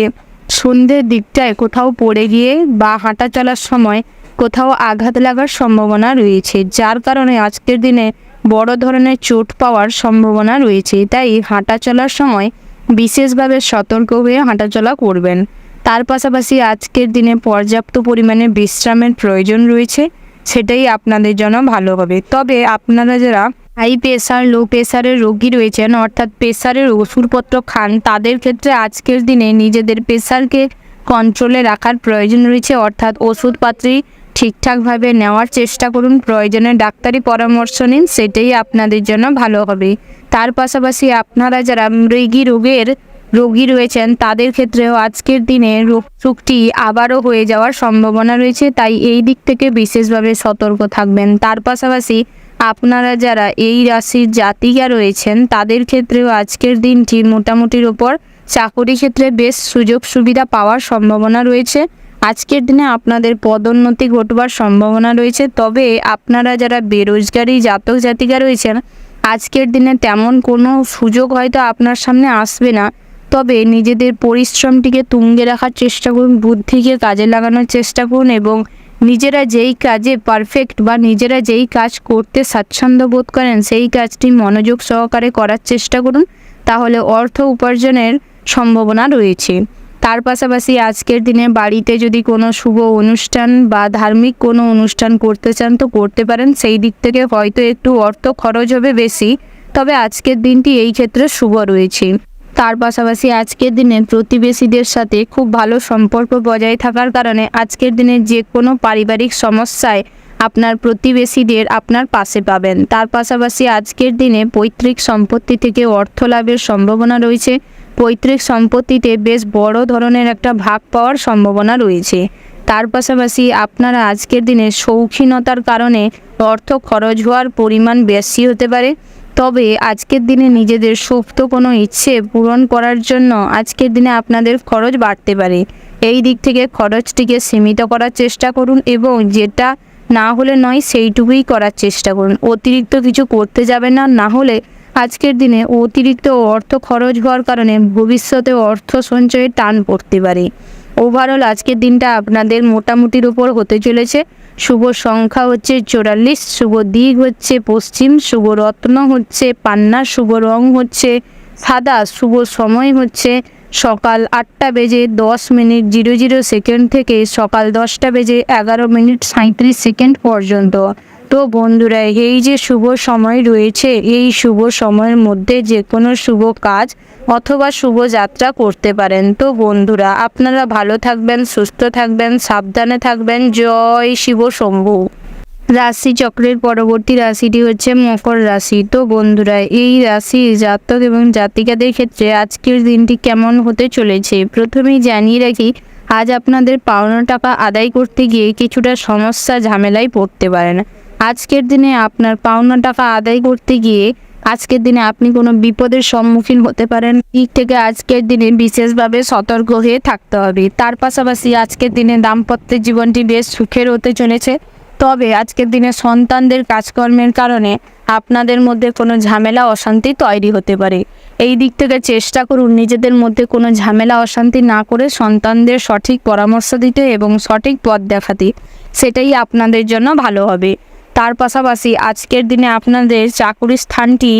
[SPEAKER 2] সন্ধ্যের দিকটায় কোথাও পড়ে গিয়ে বা হাঁটা চলার সময় কোথাও আঘাত লাগার সম্ভাবনা রয়েছে, যার কারণে আজকের দিনে বড় ধরনের চোট পাওয়ার সম্ভাবনা রয়েছে। তাই হাঁটা চলার সময় বিশেষভাবে সতর্ক হয়ে হাঁটাচলা করবেন। তার পাশাপাশি আজকের দিনে পর্যাপ্ত পরিমাণে বিশ্রামের প্রয়োজন রয়েছে, সেটাই আপনাদের জন্য ভালো হবে। তবে আপনারা যারা হাই প্রেশার, লো প্রেশারের রোগী রয়েছেন, অর্থাৎ প্রেশারের ওষুধপত্র খান, তাদের ক্ষেত্রে আজকের দিনে নিজেদের প্রেশারকে কন্ট্রোলে রাখার প্রয়োজন রয়েছে, অর্থাৎ ওষুধপাতি ঠিকঠাকভাবে নেওয়ার চেষ্টা করুন, প্রয়োজনে ডাক্তারি পরামর্শ নিন, সেটাই আপনাদের জন্য ভালো হবে। তার পাশাপাশি আপনারা যারা মৃগী রোগের রোগী রয়েছেন তাদের ক্ষেত্রেও আজকের দিনে রোগটি আবারও হয়ে যাওয়ার সম্ভাবনা রয়েছে, তাই এই দিক থেকে বিশেষভাবে সতর্ক থাকবেন। তার পাশাপাশি আপনারা যারা এই রাশির জাতিকা রয়েছেন তাদের ক্ষেত্রেও আজকের দিনটি মোটামুটির ওপর চাকরি ক্ষেত্রে বেশ সুযোগ সুবিধা পাওয়ার সম্ভাবনা রয়েছে। আজকের দিনে আপনাদের পদোন্নতি ঘটবার সম্ভাবনা রয়েছে। তবে আপনারা যারা বেরোজগারি জাতক জাতিকা রয়েছেন আজকের দিনে তেমন কোনো সুযোগ হয়তো আপনার সামনে আসবে না, তবে নিজেদের পরিশ্রমটিকে তুঙ্গে রাখার চেষ্টা করুন, বুদ্ধিকে কাজে লাগানোর চেষ্টা করুন এবং নিজেরা যেই কাজে পারফেক্ট বা নিজেরা যেই কাজ করতে স্বাচ্ছন্দ্য বোধ করেন সেই কাজটি মনোযোগ সহকারে করার চেষ্টা করুন, তাহলে অর্থ উপার্জনের সম্ভাবনা রয়েছে। তার পাশাপাশি আজকের দিনে বাড়িতে যদি কোনো শুভ অনুষ্ঠান বা ধার্মিক কোনো অনুষ্ঠান করতে চান তো করতে পারেন, সেই দিক থেকে হয়তো একটু অর্থ খরচ হবে বেশি, তবে আজকের দিনটি এই ক্ষেত্রে শুভ রয়েছে। তার পাশাপাশি আজকের দিনে প্রতিবেশীদের সাথে খুব ভালো সম্পর্ক বজায় থাকার কারণে আজকের দিনে যে কোনো পারিবারিক সমস্যায় আপনার প্রতিবেশীদের আপনার পাশে পাবেন। তার পাশাপাশি আজকের দিনে পৈতৃক সম্পত্তি থেকে অর্থ লাভের সম্ভাবনা রয়েছে,
[SPEAKER 1] পৈতৃক সম্পত্তিতে বেশ বড় ধরনের একটা ভাগ পাওয়ার সম্ভাবনা রয়েছে। তার পাশাপাশি আপনারা আজকের দিনে শৌখিনতার কারণে অর্থ খরচ হওয়ার পরিমাণ বেশি হতে পারে। তবে আজকের দিনে নিজেদের সুপ্ত কোনো ইচ্ছে পূরণ করার জন্য আজকের দিনে আপনাদের খরচ বাড়তে পারে। এই দিক থেকে খরচটিকে সীমিত করার চেষ্টা করুন এবং যেটা না হলে নয় সেইটুকুই করার চেষ্টা করুন। অতিরিক্ত কিছু করতে যাবেন না, না হলে আজকের দিনে অতিরিক্ত অর্থ খরচ হওয়ার কারণে ভবিষ্যতে অর্থ সঞ্চয়ে টান পড়তে পারে। ওভারঅল আজকের দিনটা আপনাদের মোটামুটির উপর হতে চলেছে। শুভ সংখ্যা হচ্ছে 44, শুভ দিক হচ্ছে পশ্চিম, শুভ রত্ন হচ্ছে পান্না, শুভ রং হচ্ছে সাদা, শুভ সময় হচ্ছে সকাল 8:10:00 থেকে সকাল 10:11:37 পর্যন্ত। তো বন্ধুরা, এই যে শুভ সময় রয়েছে, এই শুভ সময়ের মধ্যে যে কোনো শুভ কাজ অথবা শুভ যাত্রা করতে পারেন। তো বন্ধুরা, আপনারা ভালো থাকবেন, সুস্থ থাকবেন, সাবধানে থাকবেন। জয় শিব শম্ভু। রাশি চক্রের পরবর্তী রাশিটি হচ্ছে মকর রাশি। তো বন্ধুরা, এই রাশি জাতক এবং জাতিকাদের ক্ষেত্রে আজকের দিনটি কেমন হতে চলেছে প্রথমেই জানিয়ে রাখি, আজ আপনাদের পাওনা টাকা আদায় করতে গিয়ে কিছুটা সমস্যা ঝামেলায় পড়তে পারেন। আজকের দিনে আপনার পাওনা টাকা আদায় করতে গিয়ে আজকের দিনে আপনি কোনো বিপদের সম্মুখীন হতে পারেন। দিক থেকে আজকের দিনে বিশেষভাবে সতর্ক হয়ে থাকতে হবে। তার পাশাপাশি আজকের দিনে দাম্পত্য জীবনটি বেশ সুখের হতে চলেছে। তবে আজকের দিনে সন্তানদের কাজকর্মের কারণে আপনাদের মধ্যে কোনো ঝামেলা অশান্তি তৈরি হতে পারে। এই দিক থেকে চেষ্টা করুন নিজেদের মধ্যে কোনো ঝামেলা অশান্তি না করে সন্তানদের সঠিক পরামর্শ দিতে এবং সঠিক পথ দেখাতে, সেটাই আপনাদের জন্য ভালো হবে। তার পাশাপাশি আজকের দিনে আপনাদের চাকুরির স্থানটি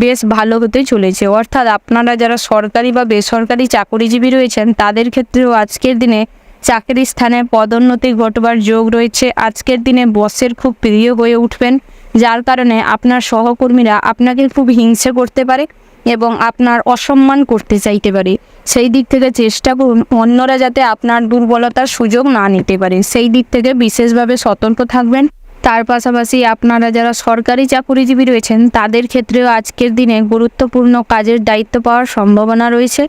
[SPEAKER 1] বেশ ভালো হতে চলেছে, অর্থাৎ আপনারা যারা সরকারি বা বেসরকারি চাকুরিজীবী রয়েছেন তাদের ক্ষেত্রেও আজকের দিনে চাকরির স্থানে পদোন্নতি ঘটবার যোগ রয়েছে। আজকের দিনে বসের খুব প্রিয় হয়ে উঠবেন, যার কারণে আপনার সহকর্মীরা আপনাকে খুব হিংসে করতে পারে এবং আপনার অসম্মান করতে চাইতে পারে। সেই দিক থেকে চেষ্টা করুন অন্যরা যাতে আপনার দুর্বলতার সুযোগ না নিতে পারে, সেই দিক থেকে বিশেষভাবে সতর্ক থাকবেন। তার পাশাপাশি আপনারা যারা সরকারি চাকুরিজীবী রয়েছেন তাদের ক্ষেত্রেও আজকের দিনে গুরুত্বপূর্ণ কাজের দায়িত্ব পাওয়ার সম্ভাবনা রয়েছে,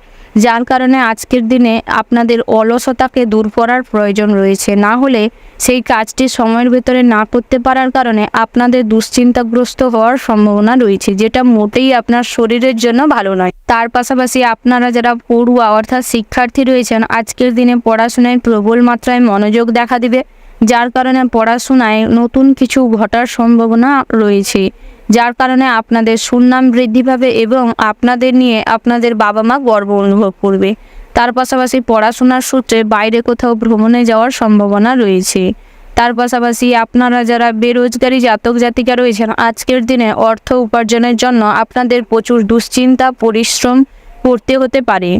[SPEAKER 1] যার কারণে আজকের দিনে আপনাদের অলসতাকে দূর করার প্রয়োজন রয়েছে। না হলে সেই কাজটি সময়ের ভেতরে না করতে পারার কারণে আপনাদের দুশ্চিন্তাগ্রস্ত হওয়ার সম্ভাবনা রয়েছে, যেটা মোটেই আপনার শরীরের জন্য ভালো নয়। তার পাশাপাশি আপনারা যারা পড়ুয়া অর্থাৎ শিক্ষার্থী রয়েছেন আজকের দিনে পড়াশোনায় প্রবল মাত্রায় মনোযোগ দেখা দিবে, যার কারণে পড়াশোনায় নতুন কিছু ঘটার সম্ভাবনা রয়েছে, যার কারণে আপনাদের সুনাম বৃদ্ধি পাবে এবং আপনাদের নিয়ে আপনাদের বাবা মা গর্ব অনুভব করবে। তার পাশাপাশি পড়াশোনার সূত্রে বাইরে কোথাও ভ্রমণে যাওয়ার সম্ভাবনা রয়েছে। তার পাশাপাশি আপনারা যারা বেরোজগারি জাতক জাতিকা রয়েছেন আজকের দিনে অর্থ উপার্জনের জন্য আপনাদের প্রচুর দুশ্চিন্তা পরিশ্রম করতে হতে পারে।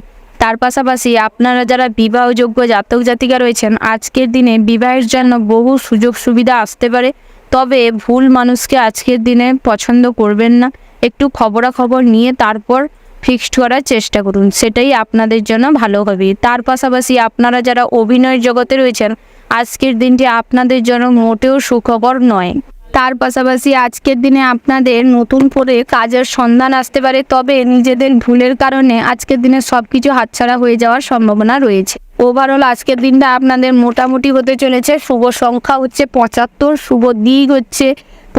[SPEAKER 1] তার পাশাপাশি আপনারা যারা বিবাহযোগ্য জাতক জাতিকা রয়েছেন আজকের দিনে বিবাহের জন্য বহু সুযোগ সুবিধা আসতে পারে, তবে ভুল মানুষকে আজকের দিনে পছন্দ করবেন না। একটু খবরাখবর নিয়ে তারপর ফিক্সড করার চেষ্টা করুন, সেটাই আপনাদের জন্য ভালো হবে। তার পাশাপাশি আপনারা যারা অভিনয়ের জগতে রয়েছেন আজকের দিনটি আপনাদের জন্য মোটেও সুখকর নয়। তার পাশাপাশি আজকের দিনে আপনাদের নতুন করে কাজের সন্ধান আসতে পারে, তবে নিজেদের ভুলের কারণে আজকের দিনে সব কিছু হাতছাড়া হয়ে যাওয়ার সম্ভাবনা রয়েছে। ওভারঅল আজকের দিনটা আপনাদের মোটামুটি হতে চলেছে। শুভ সংখ্যা হচ্ছে 75, শুভ দিক হচ্ছে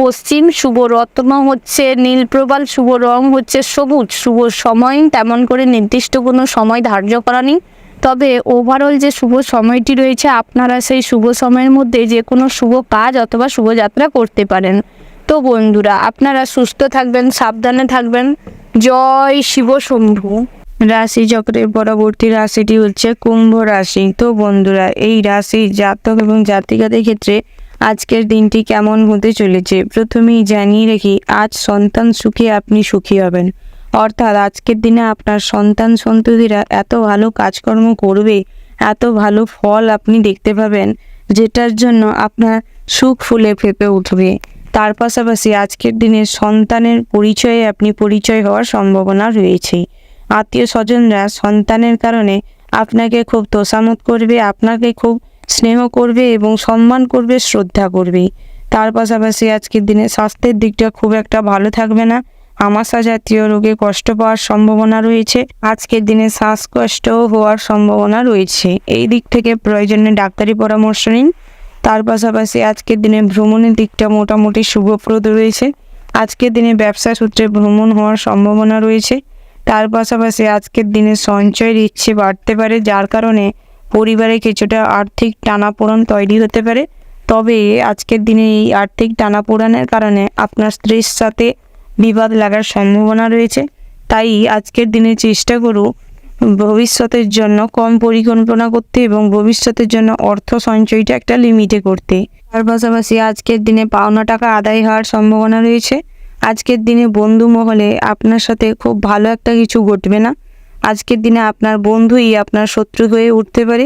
[SPEAKER 1] পশ্চিম, শুভ রত্ন হচ্ছে নীলপ্রবাল, শুভ রং হচ্ছে সবুজ, শুভ সময় তেমন করে নির্দিষ্ট কোনো সময় ধার্য করা নেই, তবে ওভারঅল যে শুভ সময়টি রয়েছে আপনারা সেই শুভ সময়ের মধ্যে যে কোনো শুভ কাজ অথবা শুভযাত্রা করতে পারেন। তো বন্ধুরা, আপনারা সুস্থ থাকবেন, সাবধানে থাকবেন। জয় শিব শম্ভু।
[SPEAKER 2] রাশি চক্রের পরবর্তী রাশিটি হচ্ছে কুম্ভ রাশি। তো বন্ধুরা, এই রাশি জাতক এবং জাতিকাদের ক্ষেত্রে আজকের দিনটি কেমন হতে চলেছে প্রথমেই জানিয়ে রাখি, আজ সন্তান সুখে আপনি সুখী হবেন, অর্থাৎ আজকের দিনে আপনার সন্তান সন্ততিরা এত ভালো কাজকর্ম করবে, এত ভালো ফল আপনি দেখতে পাবেন, যেটার জন্য আপনার সুখ ফুলে ফেঁপে উঠবে। তার পাশাপাশি আজকের দিনে সন্তানের পরিচয়ে আপনি পরিচয় হওয়ার সম্ভাবনা রয়েছে। আত্মীয় স্বজনরা সন্তানের কারণে আপনাকে খুব তোষামত করবে, আপনাকে খুব স্নেহ করবে এবং সম্মান করবে, শ্রদ্ধা করবে। তার পাশাপাশি আজকের দিনে স্বাস্থ্যের দিকটা খুব একটা ভালো থাকবে না। আমাশা জাতীয় রোগে কষ্ট পাওয়ার সম্ভাবনা রয়েছে। আজকের দিনে শ্বাসকষ্টও হওয়ার সম্ভাবনা রয়েছে। এই দিক থেকে প্রয়োজনে ডাক্তারি পরামর্শ নিন। তার পাশাপাশি আজকের দিনে ভ্রমণের দিকটা মোটামুটি শুভপ্রদ রয়েছে। আজকের দিনে ব্যবসা সূত্রে ভ্রমণ হওয়ার সম্ভাবনা রয়েছে। তার পাশাপাশি আজকের দিনে সঞ্চয়ের ইচ্ছে বাড়তে পারে, যার কারণে পরিবারে কিছুটা আর্থিক টানাপোড়েন তৈরি হতে পারে। তবে আজকের দিনে এই আর্থিক টানাপোড়েনের কারণে আপনার স্ত্রীর সাথে বিবাদ লাগার সম্ভাবনা রয়েছে। তাই আজকের দিনে চেষ্টা করুন ভবিষ্যতের জন্য কম পরিকল্পনা করতে এবং ভবিষ্যতের জন্য অর্থ সঞ্চয়টা একটা লিমিটে করতে। তার পাশাপাশি আজকের দিনে পাওনা টাকা আদায় হওয়ার সম্ভাবনা রয়েছে। আজকের দিনে বন্ধু মহলে আপনার সাথে খুব ভালো একটা কিছু ঘটবে না। আজকের দিনে আপনার বন্ধুই আপনার শত্রু হয়ে উঠতে পারে।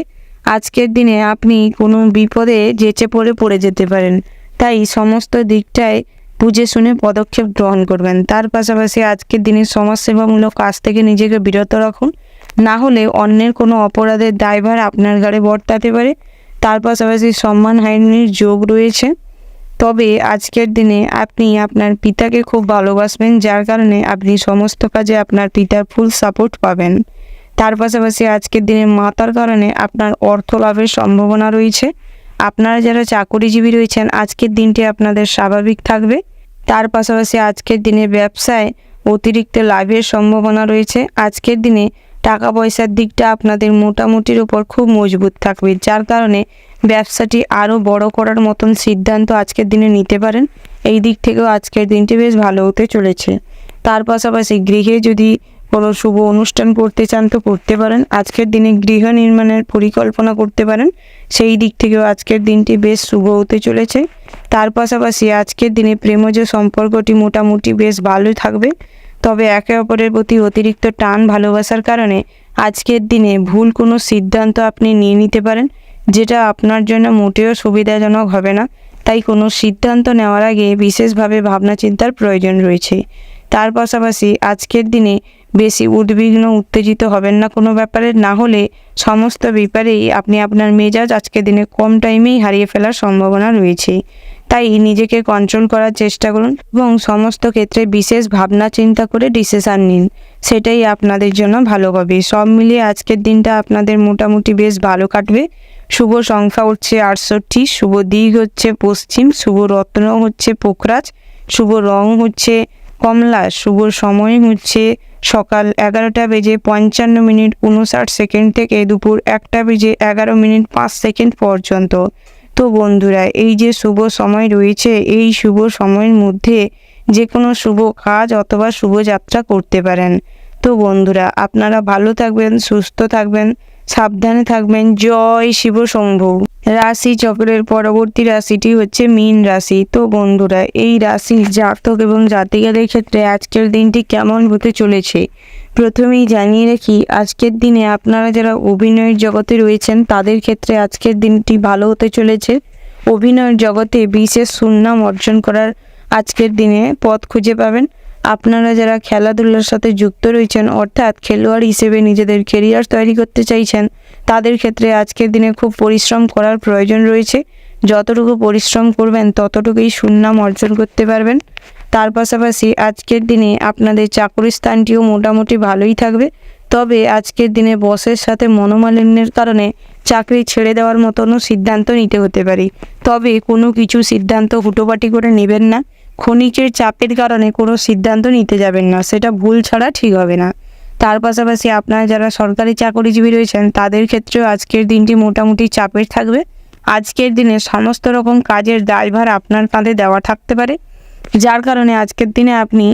[SPEAKER 2] আজকের দিনে আপনি কোনো বিপদে যেচে পড়ে যেতে পারেন। তাই সমস্ত দিকটায় বুঝে শুনে পদক্ষেপ গ্রহণ করবেন। তার পাশাপাশি আজকের দিনে সমাজসেবামূলক কাজ থেকে নিজেকে বিরত রাখুন, না হলে অন্যের কোনো অপরাধের দায়ভার আপনার ঘাড়ে বর্তাতে পারে। তার পাশাপাশি সম্মানহানির যোগ রয়েছে। তবে আজকের দিনে আপনি আপনার পিতাকে খুব ভালোবাসবেন, যার কারণে আপনি সমস্ত কাজে আপনার পিতার ফুল সাপোর্ট পাবেন। তার পাশাপাশি আজকের দিনে মাতার কারণে আপনার অর্থ লাভের সম্ভাবনা রয়েছে। আপনারা যারা চাকরিজীবী রয়েছেন, আজকের দিনটি আপনাদের স্বাভাবিক থাকবে। তার পাশাপাশি আজকের দিনে ব্যবসায় অতিরিক্ত লাভের সম্ভাবনা রয়েছে। আজকের দিনে টাকা পয়সার দিকটা আপনাদের মোটামুটির উপর খুব মজবুত থাকবে, যার কারণে ব্যবসাটি আরও বড় করার মতন সিদ্ধান্ত আজকের দিনে নিতে পারেন। এই দিক থেকেও আজকের দিনটি বেশ ভালো হতে চলেছে। তার পাশাপাশি গৃহে যদি কোনো শুভ অনুষ্ঠান করতে চান তো করতে পারেন। আজকের দিনে গৃহ নির্মাণের পরিকল্পনা করতে পারেন। সেই দিক থেকেও আজকের দিনটি বেশ শুভ হতে চলেছে। তার পাশাপাশি আজকের দিনে প্রেমজ সম্পর্কটি মোটামুটি বেশ ভালোই থাকবে। তবে একে অপরের প্রতি অতিরিক্ত টান ভালোবাসার কারণে আজকের দিনে ভুল কোনো সিদ্ধান্ত আপনি নিয়ে নিতে পারেন, যেটা আপনার জন্য মোটেও সুবিধাজনক হবে না। তাই কোনো সিদ্ধান্ত নেওয়ার আগে বিশেষভাবে ভাবনা চিন্তার প্রয়োজন রয়েছে। তার পাশাপাশি আজকের দিনে বেশি উদ্বিগ্ন উত্তেজিত হবেন না কোনো ব্যাপারে, না হলে সমস্ত ব্যাপারেই আপনি আপনার মেজাজ আজকের দিনে কম টাইমেই হারিয়ে ফেলার সম্ভাবনা রয়েছে। তাই নিজেকে কন্ট্রোল করার চেষ্টা করুন এবং সমস্ত ক্ষেত্রে বিশেষ ভাবনা চিন্তা করে ডিসিশান নিন, সেটাই আপনাদের জন্য ভালো হবে। সব মিলিয়ে আজকের দিনটা আপনাদের মোটামুটি বেশ ভালো কাটবে। শুভ সংখ্যা হচ্ছে 68, শুভ দিক হচ্ছে পশ্চিম, শুভ রত্ন হচ্ছে পোখরাজ, শুভ রং হচ্ছে কমলা, শুভ সময় হচ্ছে সকাল 11:55:59 থেকে দুপুর 1:11:05 পর্যন্ত। তো বন্ধুরা, এই যে শুভ সময় রয়েছে, এই শুভ সময়ের মধ্যে যে কোনো শুভ কাজ অথবা শুভযাত্রা করতে পারেন। তো বন্ধুরা, আপনারা ভালো থাকবেন, সুস্থ থাকবেন, সাবধানে থাকবেন। জয় শিব শম্ভু। রাশি চক্রের পরবর্তী রাশিটি হচ্ছে মীন রাশি। তো বন্ধুরা, এই রাশির জাতক এবং জাতিকাদের ক্ষেত্রে আজকের দিনটি কেমন হতে চলেছে প্রথমেই জানিয়ে রাখি। আজকের দিনে আপনারা যারা অভিনয়ের জগতে রয়েছেন তাদের ক্ষেত্রে আজকের দিনটি ভালো হতে চলেছে। অভিনয়ের জগতে বিশেষ সুনাম অর্জন করার আজকের দিনে পথ খুঁজে পাবেন। আপনারা যারা খেলাধুলার সাথে যুক্ত রয়েছেন, অর্থাৎ খেলোয়াড় হিসেবে নিজেদের কেরিয়ার তৈরি করতে চাইছেন, তাদের ক্ষেত্রে আজকের দিনে খুব পরিশ্রম করার প্রয়োজন রয়েছে। যতটুকু পরিশ্রম করবেন ততটুকুই সুনাম অর্জন করতে পারবেন। তার পাশাপাশি আজকের দিনে আপনাদের চাকরির স্থানটিও মোটামুটি ভালোই থাকবে। তবে আজকের দিনে বসের সাথে মনোমালিন্যের কারণে চাকরি ছেড়ে দেওয়ার মতনও সিদ্ধান্ত নিতে হতে পারে। তবে কোনো কিছু সিদ্ধান্ত হুটোপাটি করে নেবেন না। ক্ষণিকের চাপের কারণে কোনো সিদ্ধান্ত নিতে যাবেন না, সেটা ভুল ছাড়া ঠিক হবে না। তার পাশাপাশি আপনারা যারা সরকারি চাকরিজীবী রয়েছেন তাদের ক্ষেত্রেও আজকের দিনটি মোটামুটি চাপের থাকবে। আজকের দিনে সমস্ত রকম কাজের দায়ভার আপনার কাঁধে দেওয়া থাকতে পারে, যার কারণে আজকের দিনে আপনি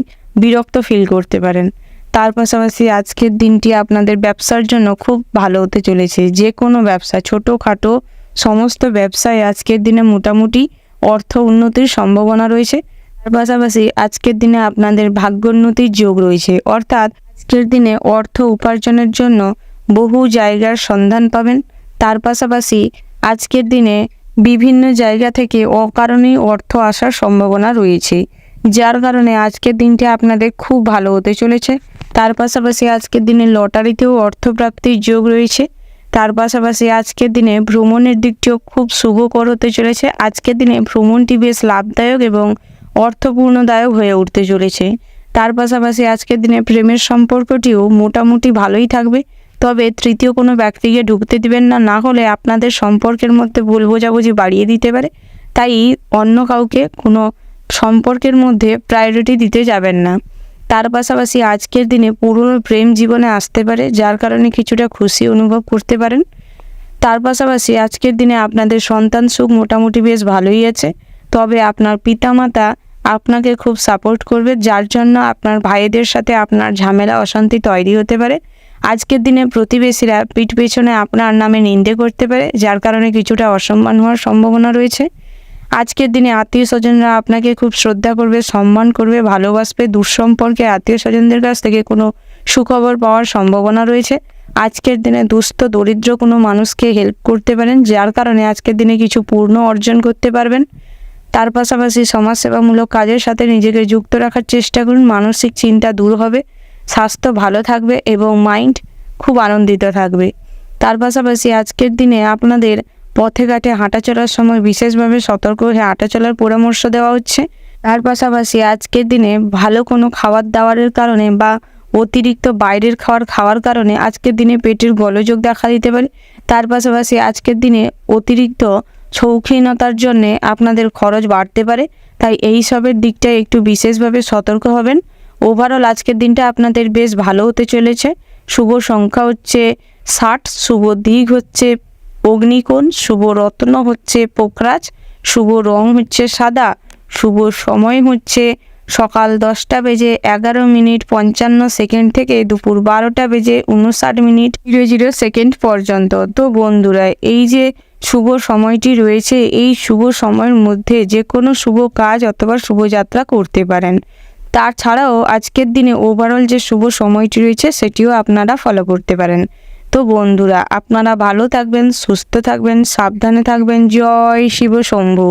[SPEAKER 2] বিরক্ত ফিল করতে পারেন। তার পাশাপাশি আজকের দিনটি আপনাদের ব্যবসার জন্য খুব ভালো হতে চলেছে। যে কোনো ব্যবসা, ছোটোখাটো সমস্ত ব্যবসায় আজকের দিনে মোটামুটি অর্থ উন্নতির সম্ভাবনা রয়েছে। তার পাশাপাশি আজকের দিনে আপনাদের ভাগ্যোন্নতির যোগ রয়েছে, অর্থাৎ আজকের দিনে অর্থ উপার্জনের জন্য বহু জায়গার সন্ধান পাবেন। তার পাশাপাশি আজকের দিনে বিভিন্ন জায়গা থেকে অকারণেই অর্থ আসার সম্ভাবনা রয়েছে, যার কারণে আজকের দিনটি আপনাদের খুব ভালো হতে চলেছে। তার পাশাপাশি আজকের দিনে লটারিতেও অর্থপ্রাপ্তির যোগ রয়েছে। তার পাশাপাশি আজকের দিনে ভ্রমণের দিকটিও খুব শুভকর হতে চলেছে। আজকের দিনে ভ্রমণটি বেশ লাভদায়ক এবং অর্থপূর্ণদায়ক হয়ে উঠতে চলেছে। তার পাশাপাশি আজকের দিনে প্রেমের সম্পর্কটিও মোটামুটি ভালোই থাকবে, তবে তৃতীয় কোনো ব্যক্তিকে ঢুকতে দিবেন না, না হলে আপনাদের সম্পর্কের মধ্যে ভুল বোঝাবুঝি বাড়িয়ে দিতে পারে। তাই অন্য কাউকে কোনো সম্পর্কের মধ্যে প্রায়োরিটি দিতে যাবেন না। তার পাশাপাশি আজকের দিনে পুরনো প্রেম জীবনে আসতে পারে, যার কারণে কিছুটা খুশি অনুভব করতে পারেন। তার পাশাপাশি আজকের দিনে আপনাদের সন্তান সুখ মোটামুটি বেশ ভালোই আছে, তবে আপনার পিতামাতা আপনাকে খুব সাপোর্ট করবে, যার জন্য আপনার ভাইদের সাথে আপনার ঝামেলা অশান্তি তৈরি হতে পারে। আজকের দিনে প্রতিবেশীরা পিঠ পেছনে আপনার নামে নিন্দে করতে পারে, যার কারণে কিছুটা অসম্মান হওয়ার সম্ভাবনা রয়েছে। আজকের দিনে আত্মীয় স্বজনরা আপনাকে খুব শ্রদ্ধা করবে, সম্মান করবে, ভালোবাসবে। দুঃসম্পর্কে আত্মীয় স্বজনদের কাছ থেকে কোনো সুখবর পাওয়ার সম্ভাবনা রয়েছে। আজকের দিনে দুস্থ দরিদ্র কোনো মানুষকে হেল্প করতে পারেন, যার কারণে আজকের দিনে কিছু পূর্ণ অর্জন করতে পারবেন। তার পাশাপাশি সমাজসেবামূলক কাজের সাথে নিজেকে যুক্ত রাখার চেষ্টা করুন, মানসিক চিন্তা দূর হবে, স্বাস্থ্য ভালো থাকবে এবং মাইন্ড খুব আনন্দিত থাকবে। তার পাশাপাশি আজকের দিনে আপনাদের পথে ঘাটে হাঁটা চলার সময় বিশেষভাবে সতর্ক হয়ে হাঁটা চলার পরামর্শ দেওয়া হচ্ছে। তার পাশাপাশি আজকের দিনে ভালো কোনো খাবার দাবারের কারণে বা অতিরিক্ত বাইরের খাওয়ার কারণে আজকের দিনে পেটের গোলযোগ দেখা দিতে পারে। তার পাশাপাশি আজকের দিনে অতিরিক্ত শৌখিনতার জন্যে আপনাদের খরচ বাড়তে পারে, তাই এই সবের দিকটায় একটু বিশেষভাবে সতর্ক হবেন। ওভারঅল আজকের দিনটা আপনাদের বেশ ভালো হতে চলেছে। শুভ সংখ্যা হচ্ছে 60, শুভ দিক হচ্ছে অগ্নিকোণ, শুভ রত্ন হচ্ছে পোকরাজ, শুভ রং হচ্ছে সাদা, শুভ সময় হচ্ছে সকাল 10:11:55 থেকে দুপুর 12:59 পর্যন্ত। তো বন্ধুরা, এই যে শুভ সময়টি রয়েছে, এই শুভ সময়ের মধ্যে যে কোনো শুভ কাজ অথবা শুভযাত্রা করতে পারেন। তাছাড়াও আজকের দিনে ওভারঅল যে শুভ সময়টি রয়েছে সেটিও আপনারা ফলো করতে পারেন। তো বন্ধুরা, আপনারা ভালো থাকবেন, সুস্থ থাকবেন, সাবধানে থাকবেন। জয় শিব শম্ভু।